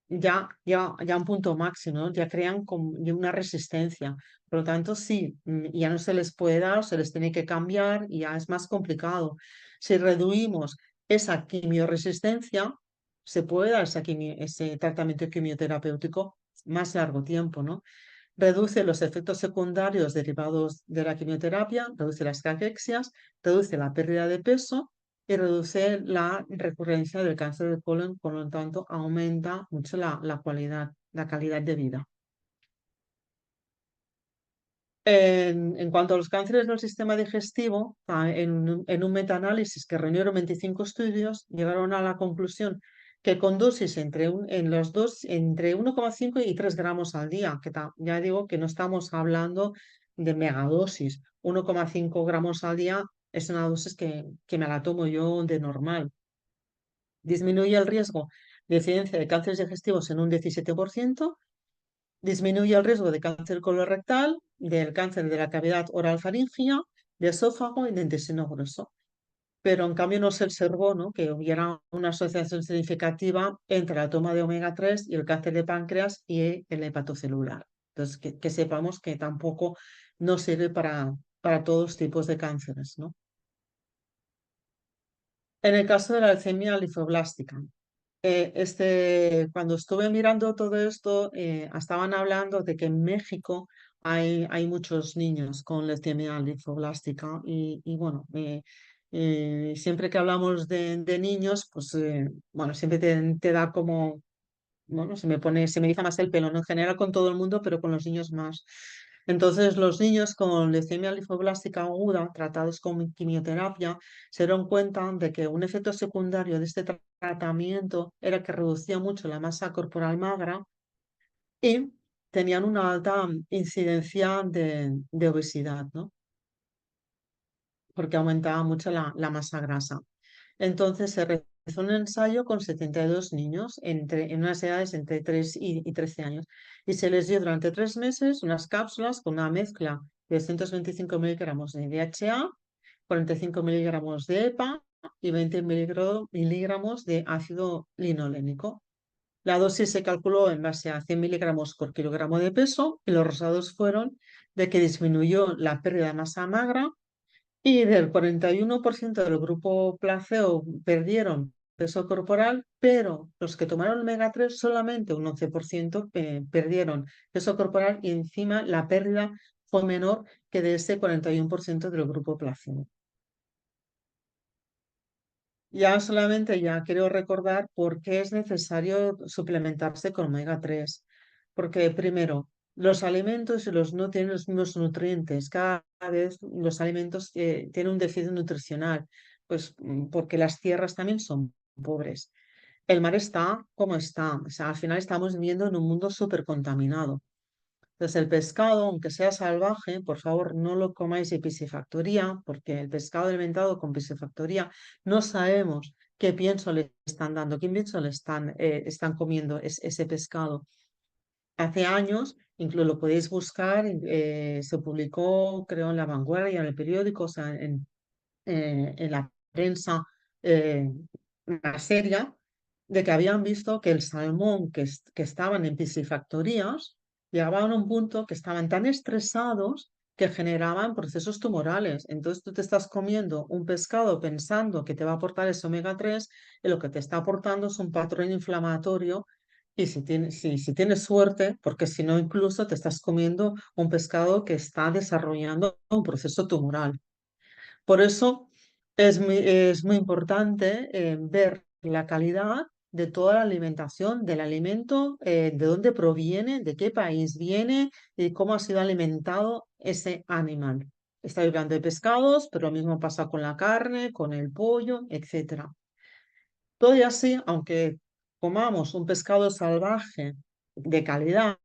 ya un punto máximo, ¿no? Ya crean ya una resistencia. Por lo tanto, sí, ya no se les puede dar, se les tiene que cambiar y ya es más complicado. Si reduimos esa quimioresistencia, se puede dar ese tratamiento quimioterapéutico más largo tiempo, ¿no? Reduce los efectos secundarios derivados de la quimioterapia, reduce las caquexias, reduce la pérdida de peso y reduce la recurrencia del cáncer de colon, por lo tanto, aumenta mucho la calidad de vida. En cuanto a los cánceres del sistema digestivo, en un metaanálisis que reunieron 25 estudios, llegaron a la conclusión que con dosis en los dos, entre 1,5 y 3 gramos al día, que ya digo que no estamos hablando de megadosis. 1,5 gramos al día es una dosis que me la tomo yo de normal. Disminuye el riesgo de incidencia de cánceres digestivos en un 17%. Disminuye el riesgo de cáncer colorectal, del cáncer de la cavidad oral faríngea, de esófago y de intestino grueso. Pero en cambio no se observó, ¿no?, que hubiera una asociación significativa entre la toma de omega 3 y el cáncer de páncreas y el hepatocelular. Entonces, que sepamos que tampoco no sirve para todos tipos de cánceres, ¿no? En el caso de la leucemia linfoblástica, cuando estuve mirando todo esto, estaban hablando de que en México hay muchos niños con leucemia linfoblástica y bueno, siempre que hablamos de niños, pues bueno, siempre te da como, bueno, se me eriza más el pelo, ¿no? En general con todo el mundo, pero con los niños más. Entonces, los niños con leucemia linfoblástica aguda, tratados con quimioterapia, se dieron cuenta de que un efecto secundario de este tratamiento era que reducía mucho la masa corporal magra y tenían una alta incidencia de obesidad, ¿no? Porque aumentaba mucho la masa grasa. Entonces se realizó un ensayo con 72 niños en unas edades entre 3 y 13 años y se les dio durante 3 meses unas cápsulas con una mezcla de 225 miligramos de DHA, 45 miligramos de EPA y 20 miligramos de ácido linolénico. La dosis se calculó en base a 100 miligramos por kilogramo de peso y los resultados fueron de que disminuyó la pérdida de masa magra y del 41% del grupo placebo perdieron peso corporal, pero los que tomaron omega 3 solamente un 11% perdieron peso corporal y encima la pérdida fue menor que de ese 41% del grupo placebo. Ya quiero recordar por qué es necesario suplementarse con omega 3. Porque primero, los alimentos y los no tienen los mismos nutrientes. Cada vez los alimentos tienen un déficit nutricional, pues porque las tierras también son pobres. El mar está como está. O sea, al final estamos viviendo en un mundo súper contaminado. Entonces el pescado, aunque sea salvaje, por favor no lo comáis de piscifactoría, porque el pescado alimentado con piscifactoría no sabemos qué pienso le están dando, qué pienso le están comiendo ese pescado. Hace años, incluso lo podéis buscar, se publicó, creo, en La Vanguardia, en el periódico, o sea, en la prensa eh, más seria, de que habían visto que el salmón que estaban en piscifactorías llegaban a un punto que estaban tan estresados que generaban procesos tumorales. Entonces tú te estás comiendo un pescado pensando que te va a aportar ese omega 3 y lo que te está aportando es un patrón inflamatorio. Y si tienes suerte, porque si no, incluso te estás comiendo un pescado que está desarrollando un proceso tumoral. Por eso es muy importante ver la calidad de toda la alimentación, del alimento, de dónde proviene, de qué país viene y cómo ha sido alimentado ese animal. Estoy hablando de pescados, pero lo mismo pasa con la carne, con el pollo, etcétera. Todo y así, aunque comamos un pescado salvaje de calidad,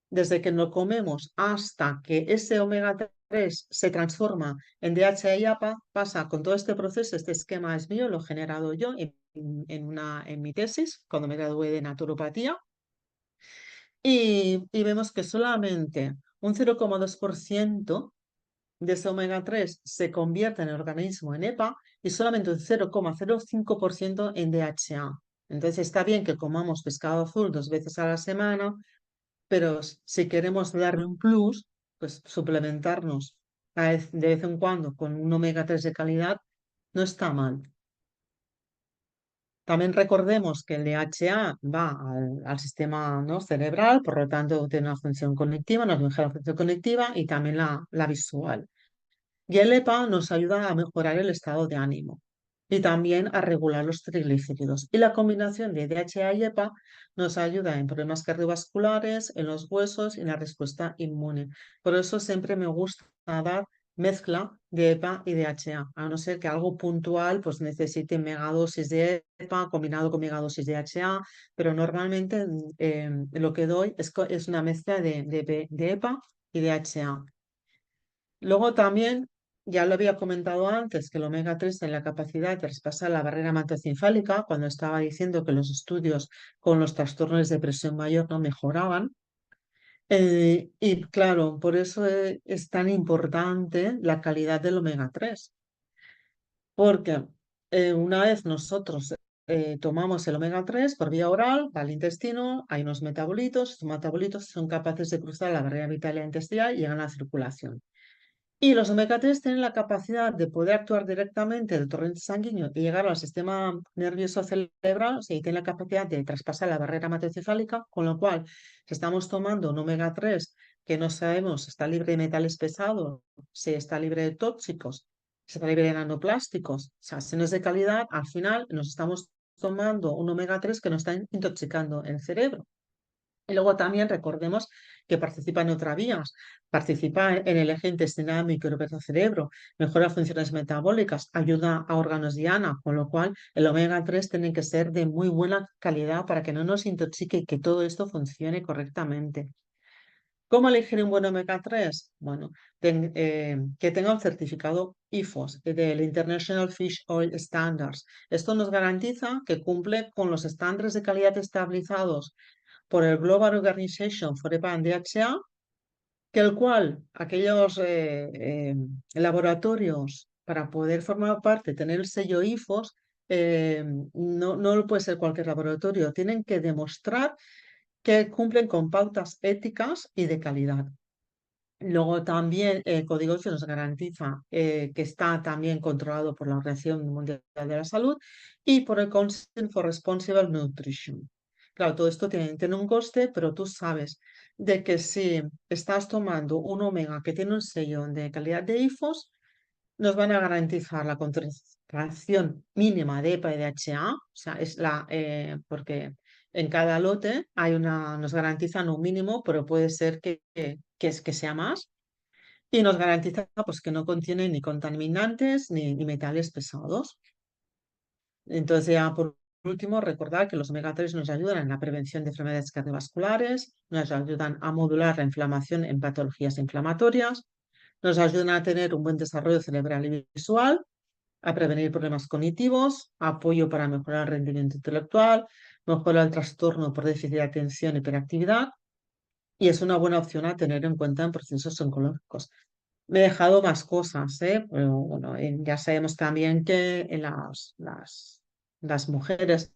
desde que lo comemos hasta que ese omega 3 se transforma en DHA y APA, pasa con todo este proceso, este esquema es mío, lo he generado yo en mi tesis, cuando me gradué de naturopatía, y vemos que solamente un 0,2% de ese omega 3 se convierte en el organismo en EPA y solamente un 0,05% en DHA. Entonces está bien que comamos pescado azul 2 veces a la semana, pero si queremos darle un plus, pues suplementarnos de vez en cuando con un omega 3 de calidad no está mal. También recordemos que el DHA va al sistema, ¿no?, cerebral, por lo tanto tiene una función cognitiva, nos mejora la función cognitiva y también la visual. Y el EPA nos ayuda a mejorar el estado de ánimo y también a regular los triglicéridos. Y la combinación de DHA y EPA nos ayuda en problemas cardiovasculares, en los huesos y en la respuesta inmune. Por eso siempre me gusta dar mezcla de EPA y DHA, a no ser que algo puntual pues necesite megadosis de EPA combinado con megadosis de DHA, pero normalmente lo que doy es una mezcla de EPA y DHA. Luego también, ya lo había comentado antes, que el omega 3 tiene la capacidad de traspasar la barrera hematoencefálica, cuando estaba diciendo que los estudios con los trastornos de presión mayor no mejoraban. Y claro, por eso es tan importante la calidad del omega 3, porque una vez nosotros tomamos el omega 3 por vía oral, va al intestino, hay unos metabolitos, estos metabolitos son capaces de cruzar la barrera vital intestinal y llegan a la circulación. Y los omega 3 tienen la capacidad de poder actuar directamente del torrente sanguíneo y llegar al sistema nervioso cerebral, o sea, y tienen la capacidad de traspasar la barrera hematoencefálica, con lo cual, si estamos tomando un omega 3 que no sabemos si está libre de metales pesados, si está libre de tóxicos, si está libre de nanoplásticos, o sea, si no es de calidad, al final nos estamos tomando un omega 3 que nos está intoxicando el cerebro. Y luego también recordemos que participa en otras vías, participa en el eje intestinal microcerebro, mejora funciones metabólicas, ayuda a órganos diana, con lo cual el omega 3 tiene que ser de muy buena calidad para que no nos intoxique y que todo esto funcione correctamente. ¿Cómo elegir un buen omega 3? Bueno, que tenga un certificado IFOS, del International Fish Oil Standards. Esto nos garantiza que cumple con los estándares de calidad establecidos por el Global Organization for EPA and DHA, que el cual aquellos laboratorios para poder formar parte, tener el sello IFOS, no lo puede ser cualquier laboratorio, tienen que demostrar que cumplen con pautas éticas y de calidad. Luego también el código IFOS nos garantiza que está también controlado por la Organización Mundial de la Salud y por el Council for Responsible Nutrition. Claro, todo esto tiene un coste, pero tú sabes de que si estás tomando un omega que tiene un sello de calidad de IFOS, nos van a garantizar la concentración mínima de EPA y DHA, o sea, porque en cada lote nos garantizan un mínimo, pero puede ser que sea más, y nos garantiza pues, que no contiene ni contaminantes ni metales pesados. Entonces, ya por último, recordar que los omega 3 nos ayudan en la prevención de enfermedades cardiovasculares, nos ayudan a modular la inflamación en patologías inflamatorias, nos ayudan a tener un buen desarrollo cerebral y visual, a prevenir problemas cognitivos, apoyo para mejorar el rendimiento intelectual, mejorar el trastorno por déficit de atención y hiperactividad, y es una buena opción a tener en cuenta en procesos oncológicos. Me he dejado más cosas, ¿eh? Pero bueno, ya sabemos también que en las mujeres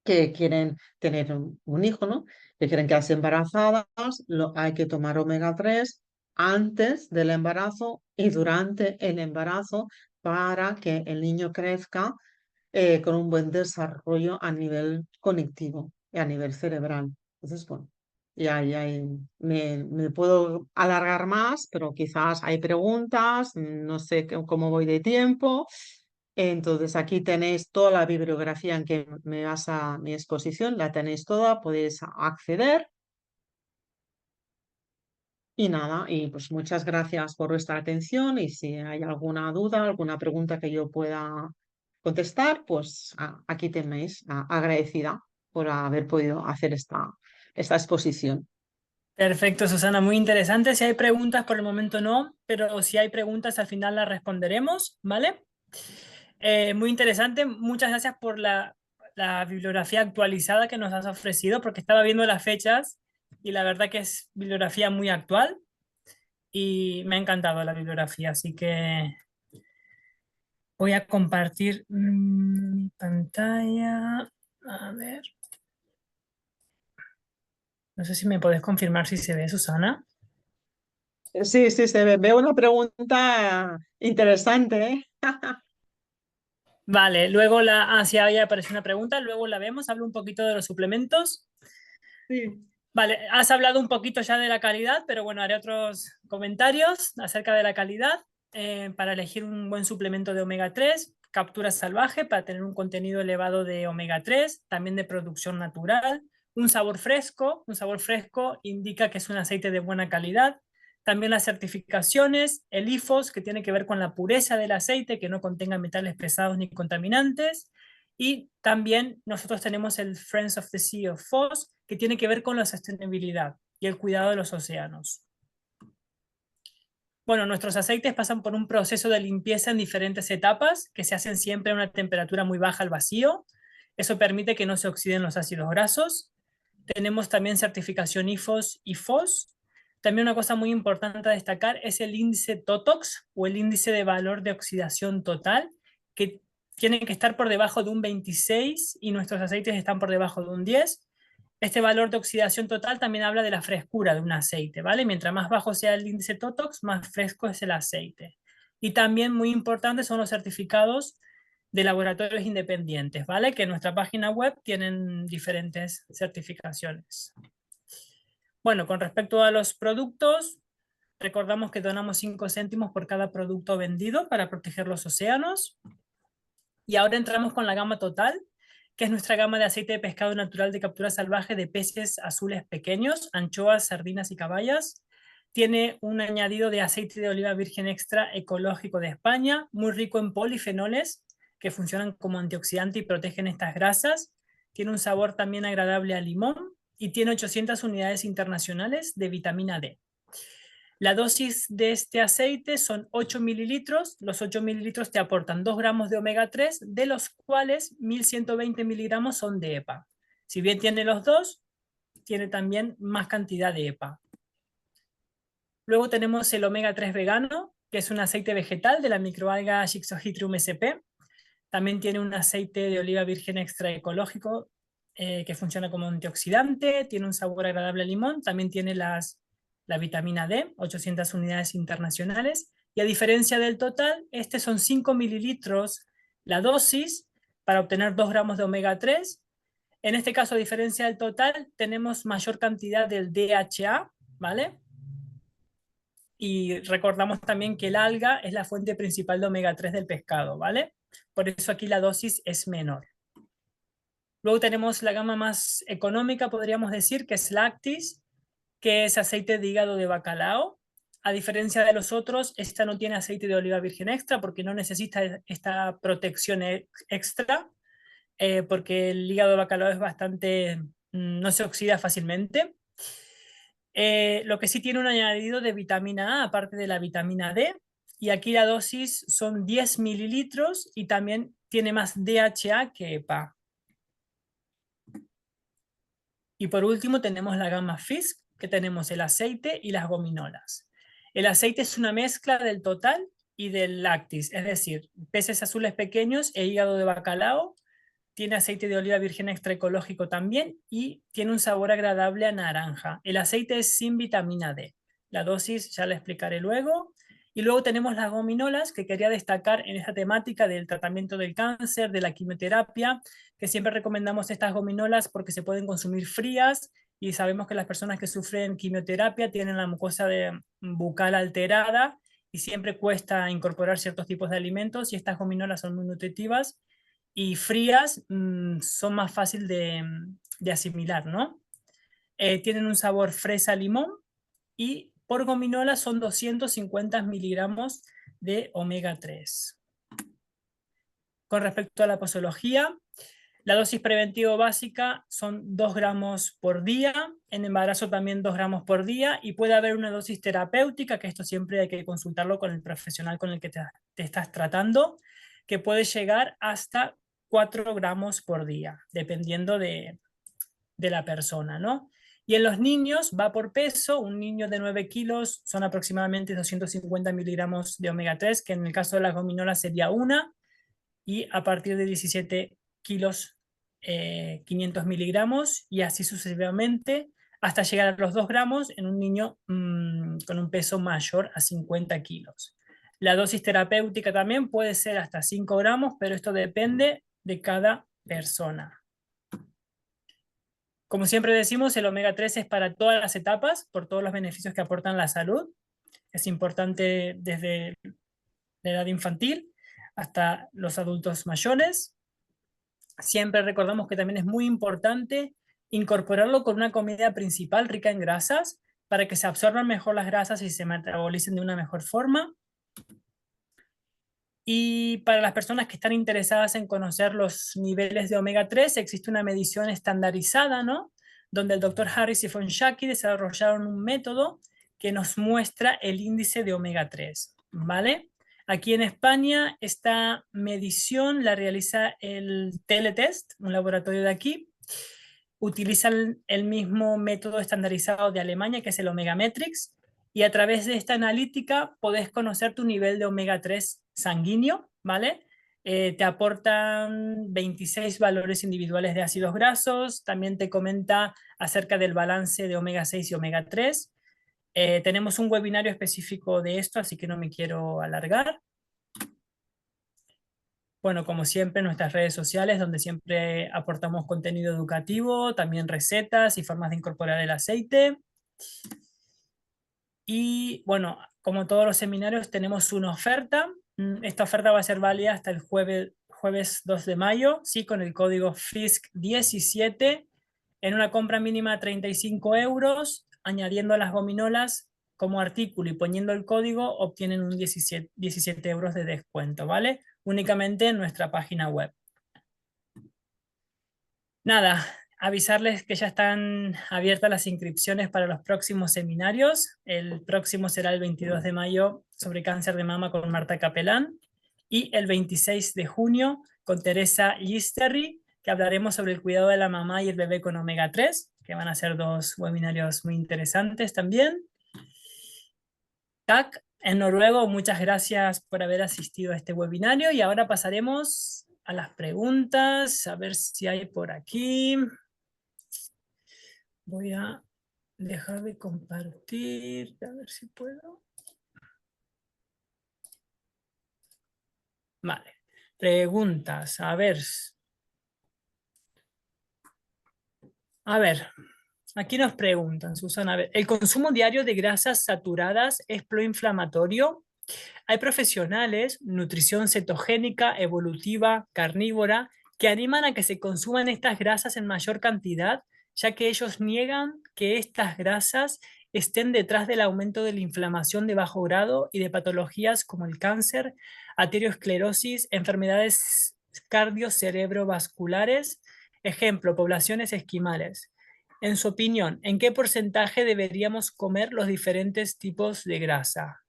que quieren tener un hijo, ¿no? Que quieren quedarse embarazadas, hay que tomar omega 3 antes del embarazo y durante el embarazo para que el niño crezca con un buen desarrollo a nivel conectivo y a nivel cerebral. Entonces, bueno, me puedo alargar más, pero quizás hay preguntas, no sé cómo voy de tiempo. Entonces, aquí tenéis toda la bibliografía en que me basa mi exposición, la tenéis toda, podéis acceder. Y nada, y pues muchas gracias por vuestra atención y si hay alguna duda, alguna pregunta que yo pueda contestar, pues aquí tenéis, agradecida por haber podido hacer esta exposición. Perfecto, Susana, muy interesante. Si hay preguntas, por el momento no, pero si hay preguntas, al final las responderemos, ¿vale? Muy interesante. Muchas gracias por la bibliografía actualizada que nos has ofrecido, porque estaba viendo las fechas y la verdad que es bibliografía muy actual y me ha encantado la bibliografía, así que voy a compartir mi pantalla. A ver, no sé si me puedes confirmar si se ve, Susana. Sí, sí, veo una pregunta interesante, ¿eh? Vale, luego si ahí aparece una pregunta, luego la vemos, hablo un poquito de los suplementos. Sí. Vale, has hablado un poquito ya de la calidad, pero bueno, haré otros comentarios acerca de la calidad. Para elegir un buen suplemento de omega 3, captura salvaje para tener un contenido elevado de omega 3, también de producción natural, un sabor fresco indica que es un aceite de buena calidad. También las certificaciones, el IFOS, que tiene que ver con la pureza del aceite, que no contenga metales pesados ni contaminantes. Y también nosotros tenemos el Friends of the Sea of FOS, que tiene que ver con la sostenibilidad y el cuidado de los océanos. Bueno, nuestros aceites pasan por un proceso de limpieza en diferentes etapas que se hacen siempre a una temperatura muy baja al vacío. Eso permite que no se oxiden los ácidos grasos. Tenemos también certificación IFOS y FOS. También una cosa muy importante a destacar es el índice TOTOX o el índice de valor de oxidación total, que tiene que estar por debajo de un 26 y nuestros aceites están por debajo de un 10. Este valor de oxidación total también habla de la frescura de un aceite, ¿vale? Mientras más bajo sea el índice TOTOX, más fresco es el aceite. Y también muy importantes son los certificados de laboratorios independientes, ¿vale? Que en nuestra página web tienen diferentes certificaciones. Bueno, con respecto a los productos, recordamos que donamos 5 céntimos por cada producto vendido para proteger los océanos. Y ahora entramos con la gama total, que es nuestra gama de aceite de pescado natural de captura salvaje de peces azules pequeños, anchoas, sardinas y caballas. Tiene un añadido de aceite de oliva virgen extra ecológico de España, muy rico en polifenoles, que funcionan como antioxidante y protegen estas grasas. Tiene un sabor también agradable a limón y tiene 800 unidades internacionales de vitamina D. La dosis de este aceite son 8 mililitros. Los 8 mililitros te aportan 2 gramos de omega 3, de los cuales 1120 miligramos son de EPA. Si bien tiene los dos, tiene también más cantidad de EPA. Luego tenemos el omega 3 vegano, que es un aceite vegetal de la microalga Schizohytrium sp. También tiene un aceite de oliva virgen extra ecológico que funciona como antioxidante, tiene un sabor agradable a limón, también tiene la vitamina D, 800 unidades internacionales, y a diferencia del total, este son 5 mililitros la dosis para obtener 2 gramos de omega 3. En este caso, a diferencia del total, tenemos mayor cantidad del DHA, ¿vale? Y recordamos también que el alga es la fuente principal de omega 3 del pescado, ¿vale? Por eso aquí la dosis es menor. Luego tenemos la gama más económica, podríamos decir, que es Lactis, que es aceite de hígado de bacalao. A diferencia de los otros, esta no tiene aceite de oliva virgen extra porque no necesita esta protección extra. porque el hígado de bacalao es bastante, no se oxida fácilmente. Lo que sí tiene un añadido de vitamina A, aparte de la vitamina D, y aquí la dosis son 10 mililitros y también tiene más DHA que EPA. Y por último tenemos la gama Fisk, que tenemos el aceite y las gominolas. El aceite es una mezcla del total y del lácteos, es decir, peces azules pequeños e hígado de bacalao. Tiene aceite de oliva virgen extra ecológico también y tiene un sabor agradable a naranja. El aceite es sin vitamina D. La dosis ya la explicaré luego. Y luego tenemos las gominolas, que quería destacar en esta temática del tratamiento del cáncer, de la quimioterapia, que siempre recomendamos estas gominolas porque se pueden consumir frías y sabemos que las personas que sufren quimioterapia tienen la mucosa bucal alterada y siempre cuesta incorporar ciertos tipos de alimentos y estas gominolas son muy nutritivas y frías son más fácil de asimilar, ¿no? Tienen un sabor fresa-limón y por gominola son 250 miligramos de omega 3. Con respecto a la posología, la dosis preventiva básica son 2 gramos por día, en embarazo también 2 gramos por día y puede haber una dosis terapéutica, que esto siempre hay que consultarlo con el profesional con el que te estás tratando, que puede llegar hasta 4 gramos por día, dependiendo de la persona, ¿no? Y en los niños va por peso, un niño de 9 kilos son aproximadamente 250 miligramos de omega 3, que en el caso de las gominolas sería una, y a partir de 17 kilos 500 miligramos y así sucesivamente hasta llegar a los 2 gramos en un niño con un peso mayor a 50 kilos. La dosis terapéutica también puede ser hasta 5 gramos, pero esto depende de cada persona. Como siempre decimos, el omega 3 es para todas las etapas, por todos los beneficios que aportan la salud. Es importante desde la edad infantil hasta los adultos mayores. Siempre recordamos que también es muy importante incorporarlo con una comida principal rica en grasas para que se absorban mejor las grasas y se metabolicen de una mejor forma. Y para las personas que están interesadas en conocer los niveles de omega 3, existe una medición estandarizada, ¿no? Donde el doctor Harris y Fonshaki desarrollaron un método que nos muestra el índice de omega 3, ¿vale? Aquí en España esta medición la realiza el Teletest, un laboratorio de aquí. Utilizan el mismo método estandarizado de Alemania, que es el Omega Metrix, y a través de esta analítica podés conocer tu nivel de omega 3 sanguíneo, ¿vale? Te aportan 26 valores individuales de ácidos grasos, también te comenta acerca del balance de omega 6 y omega 3. Tenemos un webinario específico de esto, así que no me quiero alargar. Bueno, como siempre, nuestras redes sociales, donde siempre aportamos contenido educativo, también recetas y formas de incorporar el aceite. Y bueno, como todos los seminarios, tenemos una oferta. Esta oferta va a ser válida hasta el jueves 2 de mayo, ¿sí? Con el código FISC17, en una compra mínima de 35 euros, añadiendo las gominolas como artículo y poniendo el código, obtienen un 17 euros de descuento, ¿vale? Únicamente en nuestra página web. Nada, avisarles que ya están abiertas las inscripciones para los próximos seminarios. El próximo será el 22 de mayo sobre cáncer de mama con Marta Capelán y el 26 de junio con Teresa Gisterri, que hablaremos sobre el cuidado de la mamá y el bebé con omega 3, que van a ser 2 webinarios muy interesantes también. TAC en noruego, muchas gracias por haber asistido a este webinario y ahora pasaremos a las preguntas, a ver si hay por aquí. Voy a dejar de compartir, a ver si puedo. Vale, preguntas, a ver. A ver, aquí nos preguntan, Susana, a ver, ¿el consumo diario de grasas saturadas es proinflamatorio? Hay profesionales, nutrición cetogénica, evolutiva, carnívora, que animan a que se consuman estas grasas en mayor cantidad, ya que ellos niegan que estas grasas estén detrás del aumento de la inflamación de bajo grado y de patologías como el cáncer, arteriosclerosis, enfermedades cardiocerebrovasculares, ejemplo, poblaciones esquimales. En su opinión, ¿en qué porcentaje deberíamos comer los diferentes tipos de grasa?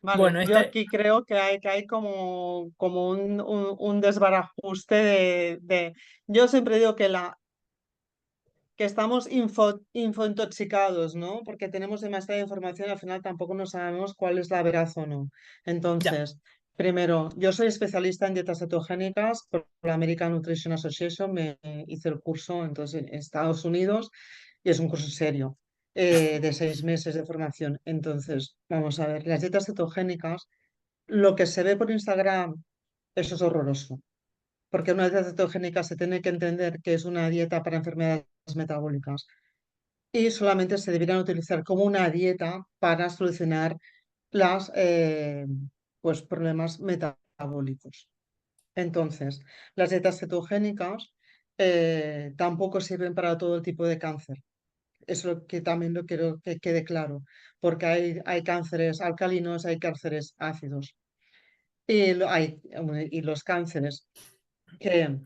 Vale, Bueno, yo este aquí creo que hay como un desbarajuste Yo siempre digo que estamos infointoxicados, ¿no? Porque tenemos demasiada información y al final tampoco no sabemos cuál es la veraz o no. ya, Entonces, primero, yo soy especialista en dietas cetogénicas por la American Nutrition Association, me hice el curso entonces en Estados Unidos y es un curso serio, de 6 meses de formación. Entonces, vamos a ver, las dietas cetogénicas, lo que se ve por Instagram, eso es horroroso. Porque una dieta cetogénica se tiene que entender que es una dieta para enfermedades metabólicas y solamente se deberían utilizar como una dieta para solucionar los pues, problemas metabólicos. Entonces, las dietas cetogénicas tampoco sirven para todo tipo de cáncer. Eso que también lo quiero que quede claro, porque hay cánceres alcalinos, hay cánceres ácidos y los cánceres que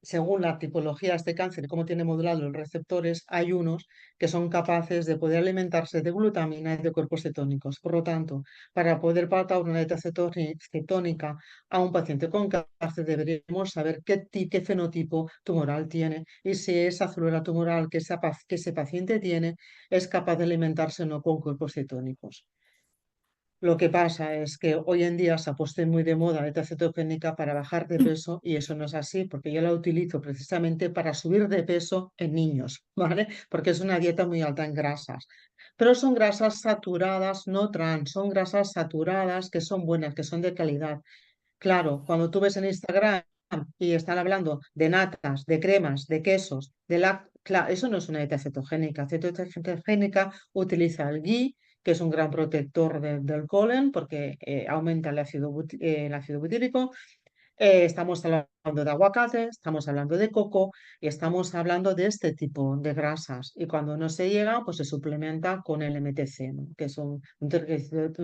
según la tipología de este cáncer y cómo tiene modulado los receptores, hay unos que son capaces de poder alimentarse de glutamina y de cuerpos cetónicos. Por lo tanto, para poder pautar una dieta cetónica a un paciente con cáncer, deberíamos saber qué fenotipo tumoral tiene y si esa célula tumoral que ese paciente tiene es capaz de alimentarse o no con cuerpos cetónicos. Lo que pasa es que hoy en día se ha puesto muy de moda la dieta cetogénica para bajar de peso y eso no es así, porque yo la utilizo precisamente para subir de peso en niños, ¿vale? Porque es una dieta muy alta en grasas. Pero son grasas saturadas, no trans, son grasas saturadas que son buenas, que son de calidad. Claro, cuando tú ves en Instagram y están hablando de natas, de cremas, de quesos, claro, eso no es una dieta cetogénica. Cetogénica utiliza el ghee, que es un gran protector del colon porque aumenta el ácido butírico. Estamos hablando de aguacate, estamos hablando de coco y estamos hablando de este tipo de grasas. Y cuando no se llega, pues se suplementa con el MTC, ¿no? Que es un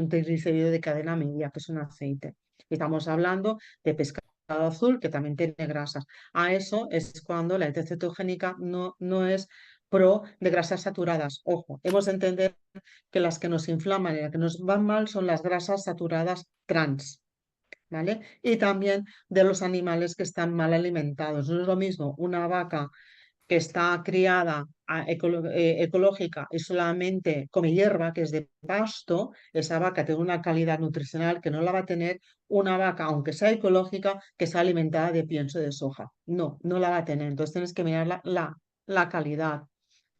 triglicérido de cadena media, que es un aceite. Y estamos hablando de pescado azul, que también tiene grasas. A eso es cuando la dieta cetogénica no es pro de grasas saturadas. Ojo, hemos de entender que las que nos inflaman y las que nos van mal son las grasas saturadas trans. ¿Vale? Y también de los animales que están mal alimentados. No es lo mismo una vaca que está criada ecológica y solamente come hierba, que es de pasto, esa vaca tiene una calidad nutricional que no la va a tener una vaca, aunque sea ecológica, que sea alimentada de pienso de soja. No, no la va a tener. Entonces tienes que mirar la calidad.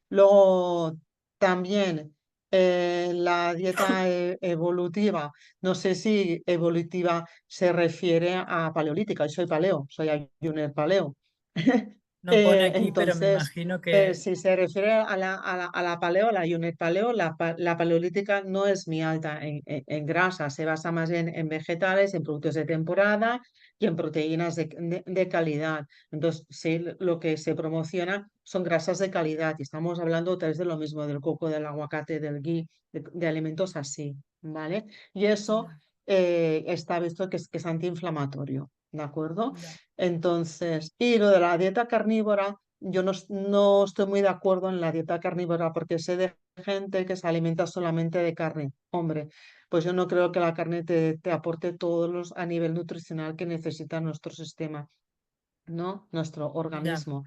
Luego también la dieta evolutiva, no sé si evolutiva se refiere a paleolítica, yo soy paleo, soy ayuner paleo. no pone aquí, pero me Entonces, imagino que si se refiere a la paleo, a la Unit paleo, la paleolítica no es muy alta en grasa, se basa más bien en vegetales, en productos de temporada y en proteínas de calidad. Entonces, sí, lo que se promociona son grasas de calidad y estamos hablando otra vez de lo mismo, del coco, del aguacate, del ghee, de alimentos así, ¿vale? Y eso ya, está visto que es antiinflamatorio, ¿de acuerdo? ya, Entonces, y lo de la dieta carnívora, yo no estoy muy de acuerdo en la dieta carnívora porque sé de gente que se alimenta solamente de carne. Hombre, pues yo no creo que la carne te aporte todos los a nivel nutricional que necesita nuestro sistema, ¿no? Nuestro ya, organismo.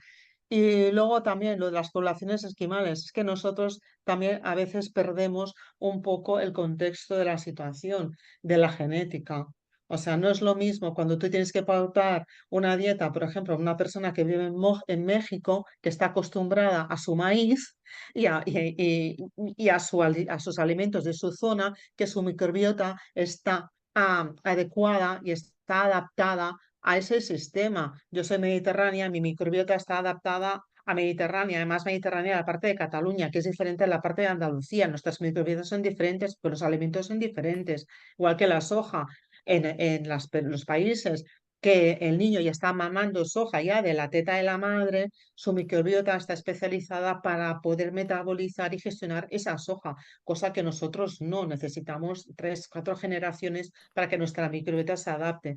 Y luego también lo de las poblaciones esquimales, es que nosotros también a veces perdemos un poco el contexto de la situación, de la genética. O sea, no es lo mismo cuando tú tienes que pautar una dieta, por ejemplo, una persona que vive en México, que está acostumbrada a su maíz y a sus alimentos de su zona, que su microbiota está adecuada y está adaptada a ese sistema. Yo soy mediterránea, mi microbiota está adaptada a Mediterránea, además Mediterránea, la parte de Cataluña, que es diferente a la parte de Andalucía. Nuestras microbiotas son diferentes, pero los alimentos son diferentes, igual que la soja en los países. que el niño ya está mamando soja ya de la teta de la madre, su microbiota está especializada para poder metabolizar y gestionar esa soja, cosa que nosotros no necesitamos 3, 4 generaciones para que nuestra microbiota se adapte.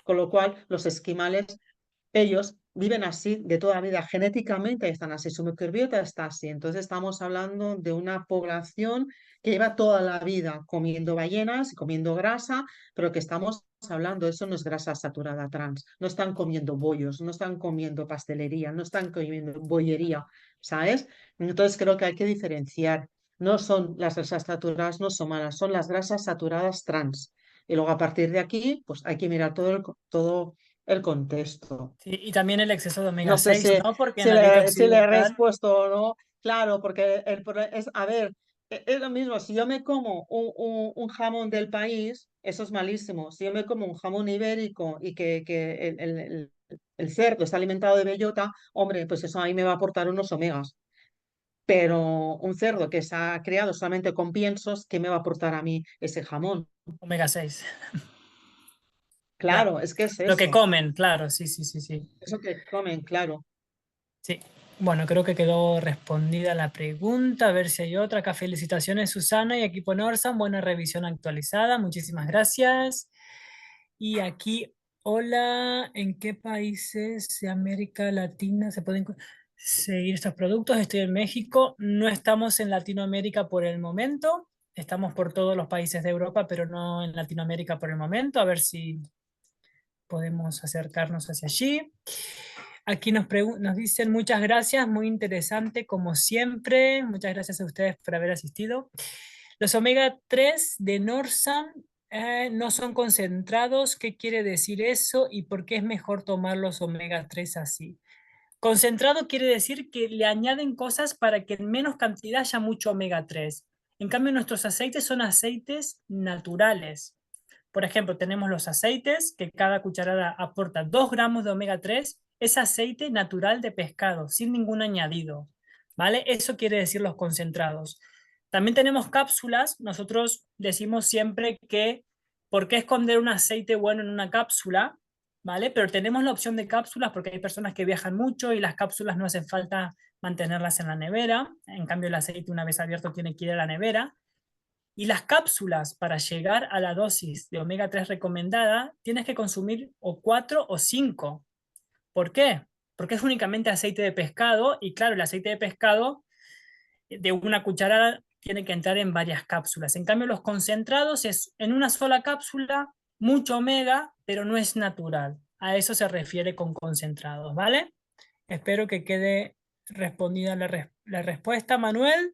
Con lo cual, los esquimales ellos viven así de toda la vida, genéticamente están así, su microbiota está así. Entonces estamos hablando de una población que lleva toda la vida comiendo ballenas y comiendo grasa, pero que estamos hablando, eso no es grasa saturada trans, no están comiendo bollos, no están comiendo pastelería, no están comiendo bollería, ¿sabes? Entonces creo que hay que diferenciar. No son las grasas saturadas, no son malas, son las grasas saturadas trans. Y luego a partir de aquí, pues hay que mirar todo el contexto. Sí, y también el exceso de omega No sé 6, si, ¿no? Porque en si la dieta le, si le he occidental, respuesto o no. Claro, porque es, a ver, es lo mismo, si yo me como un jamón del país, eso es malísimo. Si yo me como un jamón ibérico y que el cerdo está alimentado de bellota, hombre, pues eso ahí me va a aportar unos omegas. Pero un cerdo que se ha creado solamente con piensos, ¿qué me va a aportar a mí ese jamón? omega 6. Claro. Claro, es que es Lo que eso, comen, claro, sí, sí, sí, sí. eso que comen, claro. Sí. Bueno, creo que quedó respondida la pregunta. A ver si hay otra. Acá felicitaciones, Susana y equipo Norsan. Buena revisión actualizada. Muchísimas gracias. Y aquí, hola, ¿en qué países de América Latina se pueden seguir estos productos? Estoy en México. No estamos en Latinoamérica por el momento. Estamos por todos los países de Europa, pero no en Latinoamérica por el momento. A ver si podemos acercarnos hacia allí. Aquí nos dicen muchas gracias, muy interesante como siempre. Muchas gracias a ustedes por haber asistido. Los omega 3 de Norsan no son concentrados. ¿Qué quiere decir eso y por qué es mejor tomar los omega 3 así? Concentrado quiere decir que le añaden cosas para que en menos cantidad haya mucho omega 3. En cambio, nuestros aceites son aceites naturales. Por ejemplo, tenemos los aceites, que cada cucharada aporta 2 gramos de omega 3. Es aceite natural de pescado, sin ningún añadido. ¿Vale? Eso quiere decir los concentrados. También tenemos cápsulas. Nosotros decimos siempre que, ¿por qué esconder un aceite bueno en una cápsula? ¿Vale? Pero tenemos la opción de cápsulas porque hay personas que viajan mucho y las cápsulas no hacen falta mantenerlas en la nevera. En cambio, el aceite una vez abierto tiene que ir a la nevera. Y las cápsulas para llegar a la dosis de omega 3 recomendada, tienes que consumir o 4 o 5. ¿Por qué? Porque es únicamente aceite de pescado y claro, el aceite de pescado de una cucharada tiene que entrar en varias cápsulas. En cambio, los concentrados es en una sola cápsula, mucho omega, pero no es natural. A eso se refiere con concentrados, ¿vale? Espero que quede respondida la respuesta, Manuel.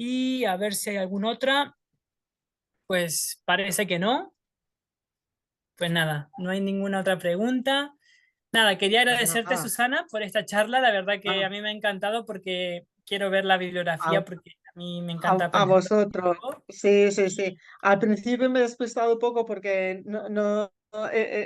Y a ver si hay alguna otra. Pues parece que no. Pues nada, no hay ninguna otra pregunta. Nada, quería Pues agradecerte, nada, Susana, por esta charla. La verdad que ah, a mí me ha encantado porque quiero ver la bibliografía a, porque a mí me encanta a aprender sobre vosotros. esto. Sí, sí, sí. Y Al principio me he despistado un poco porque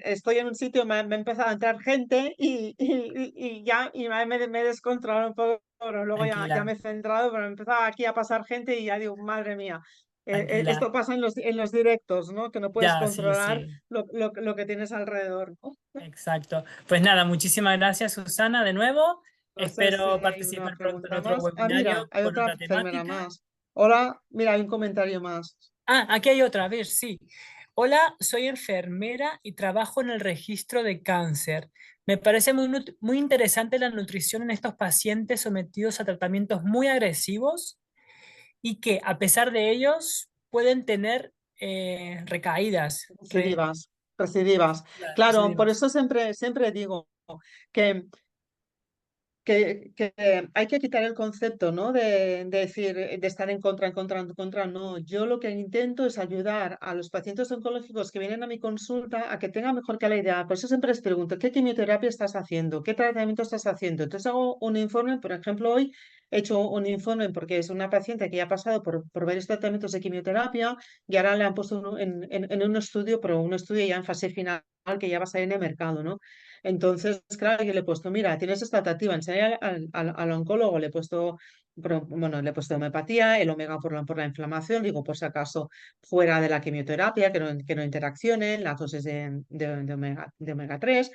estoy en un sitio, me ha empezado a entrar gente y ya me he descontrolado un poco, pero luego ya tranquila, me he centrado, pero me empezaba aquí a pasar gente y ya digo, madre mía. tranquila. Esto pasa en los directos, ¿no? Que no puedes Ya, sí, controlar sí, lo que tienes alrededor, ¿no? exacto. Pues nada, muchísimas gracias, Susana, de nuevo. No sé si Espero hay una participar pronto en pregunta otro más. Ah, mira, webinario hay con otra otra enfermera temática. más. Hola, mira, hay un comentario más. Ah, aquí hay otra, a ver, sí. Hola, soy enfermera y trabajo en el registro de cáncer. Me parece muy interesante la nutrición en estos pacientes sometidos a tratamientos muy agresivos y que a pesar de ellos pueden tener recaídas. Recidivas, recidivas. Claro, por Recidivas. eso siempre digo que que hay que quitar el concepto, ¿no? De decir, de estar en contra, en contra, en contra. No, yo lo que intento es ayudar a los pacientes oncológicos que vienen a mi consulta a que tengan mejor calidad. Por eso siempre les pregunto, ¿qué quimioterapia estás haciendo? ¿Qué tratamiento estás haciendo? Entonces hago un informe, por ejemplo, hoy he hecho un informe porque es una paciente que ya ha pasado por varios tratamientos de quimioterapia y ahora le han puesto en un estudio, pero un estudio ya en fase final que ya va a salir en el mercado, ¿no? Entonces, claro, yo le he puesto, mira, tienes esta tratativa, enseña al oncólogo, le he puesto bueno, le he puesto homeopatía, el omega por la inflamación, digo, por si acaso fuera de la quimioterapia, que no interaccionen las dosis de omega 3.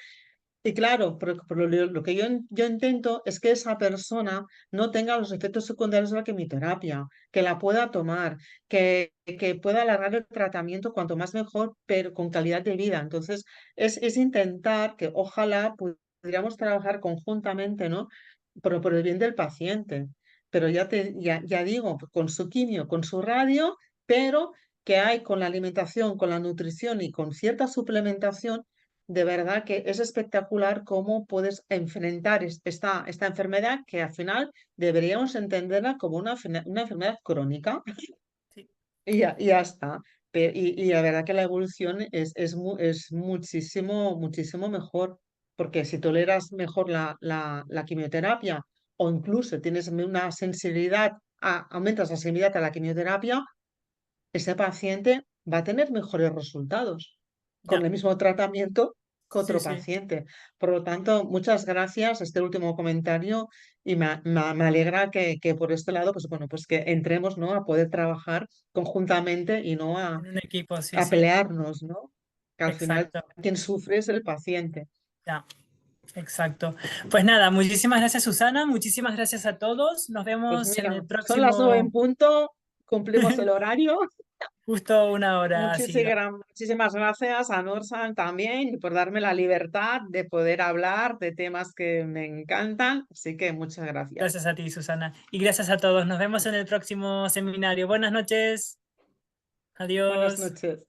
Y claro, pero lo que yo intento es que esa persona no tenga los efectos secundarios de la quimioterapia, que la pueda tomar, que pueda alargar el tratamiento cuanto más mejor, pero con calidad de vida. Entonces, es intentar que ojalá pudiéramos trabajar conjuntamente, ¿no? Por el bien del paciente. Pero ya digo, con su quimio, con su radio, pero que hay con la alimentación, con la nutrición y con cierta suplementación, de verdad que es espectacular cómo puedes enfrentar esta enfermedad que al final deberíamos entenderla como una enfermedad crónica Sí, y ya está. Y la verdad que la evolución es muchísimo, muchísimo mejor, porque si toleras mejor la quimioterapia o incluso tienes una sensibilidad, aumentas la sensibilidad a la quimioterapia, ese paciente va a tener mejores resultados con ya, el mismo tratamiento que sí, otro sí. paciente. Por lo tanto, muchas gracias este último comentario y me alegra que por este lado, pues bueno, pues que entremos, ¿no? A poder trabajar conjuntamente y no En un equipo, sí, a sí. pelearnos, ¿no? Que al final Exacto, quien sufre es el paciente. ya, exacto. Pues nada, muchísimas gracias, Susana. Muchísimas gracias a todos. Nos Pues vemos en mira, el son las 9 en próximo, punto, cumplimos el horario. justo una hora así. Muchísimas gracias a Norsan también por darme la libertad de poder hablar de temas que me encantan. Así que muchas gracias. Gracias a ti, Susana. Y gracias a todos. Nos vemos en el próximo seminario. Buenas noches. Buenas Adiós. noches.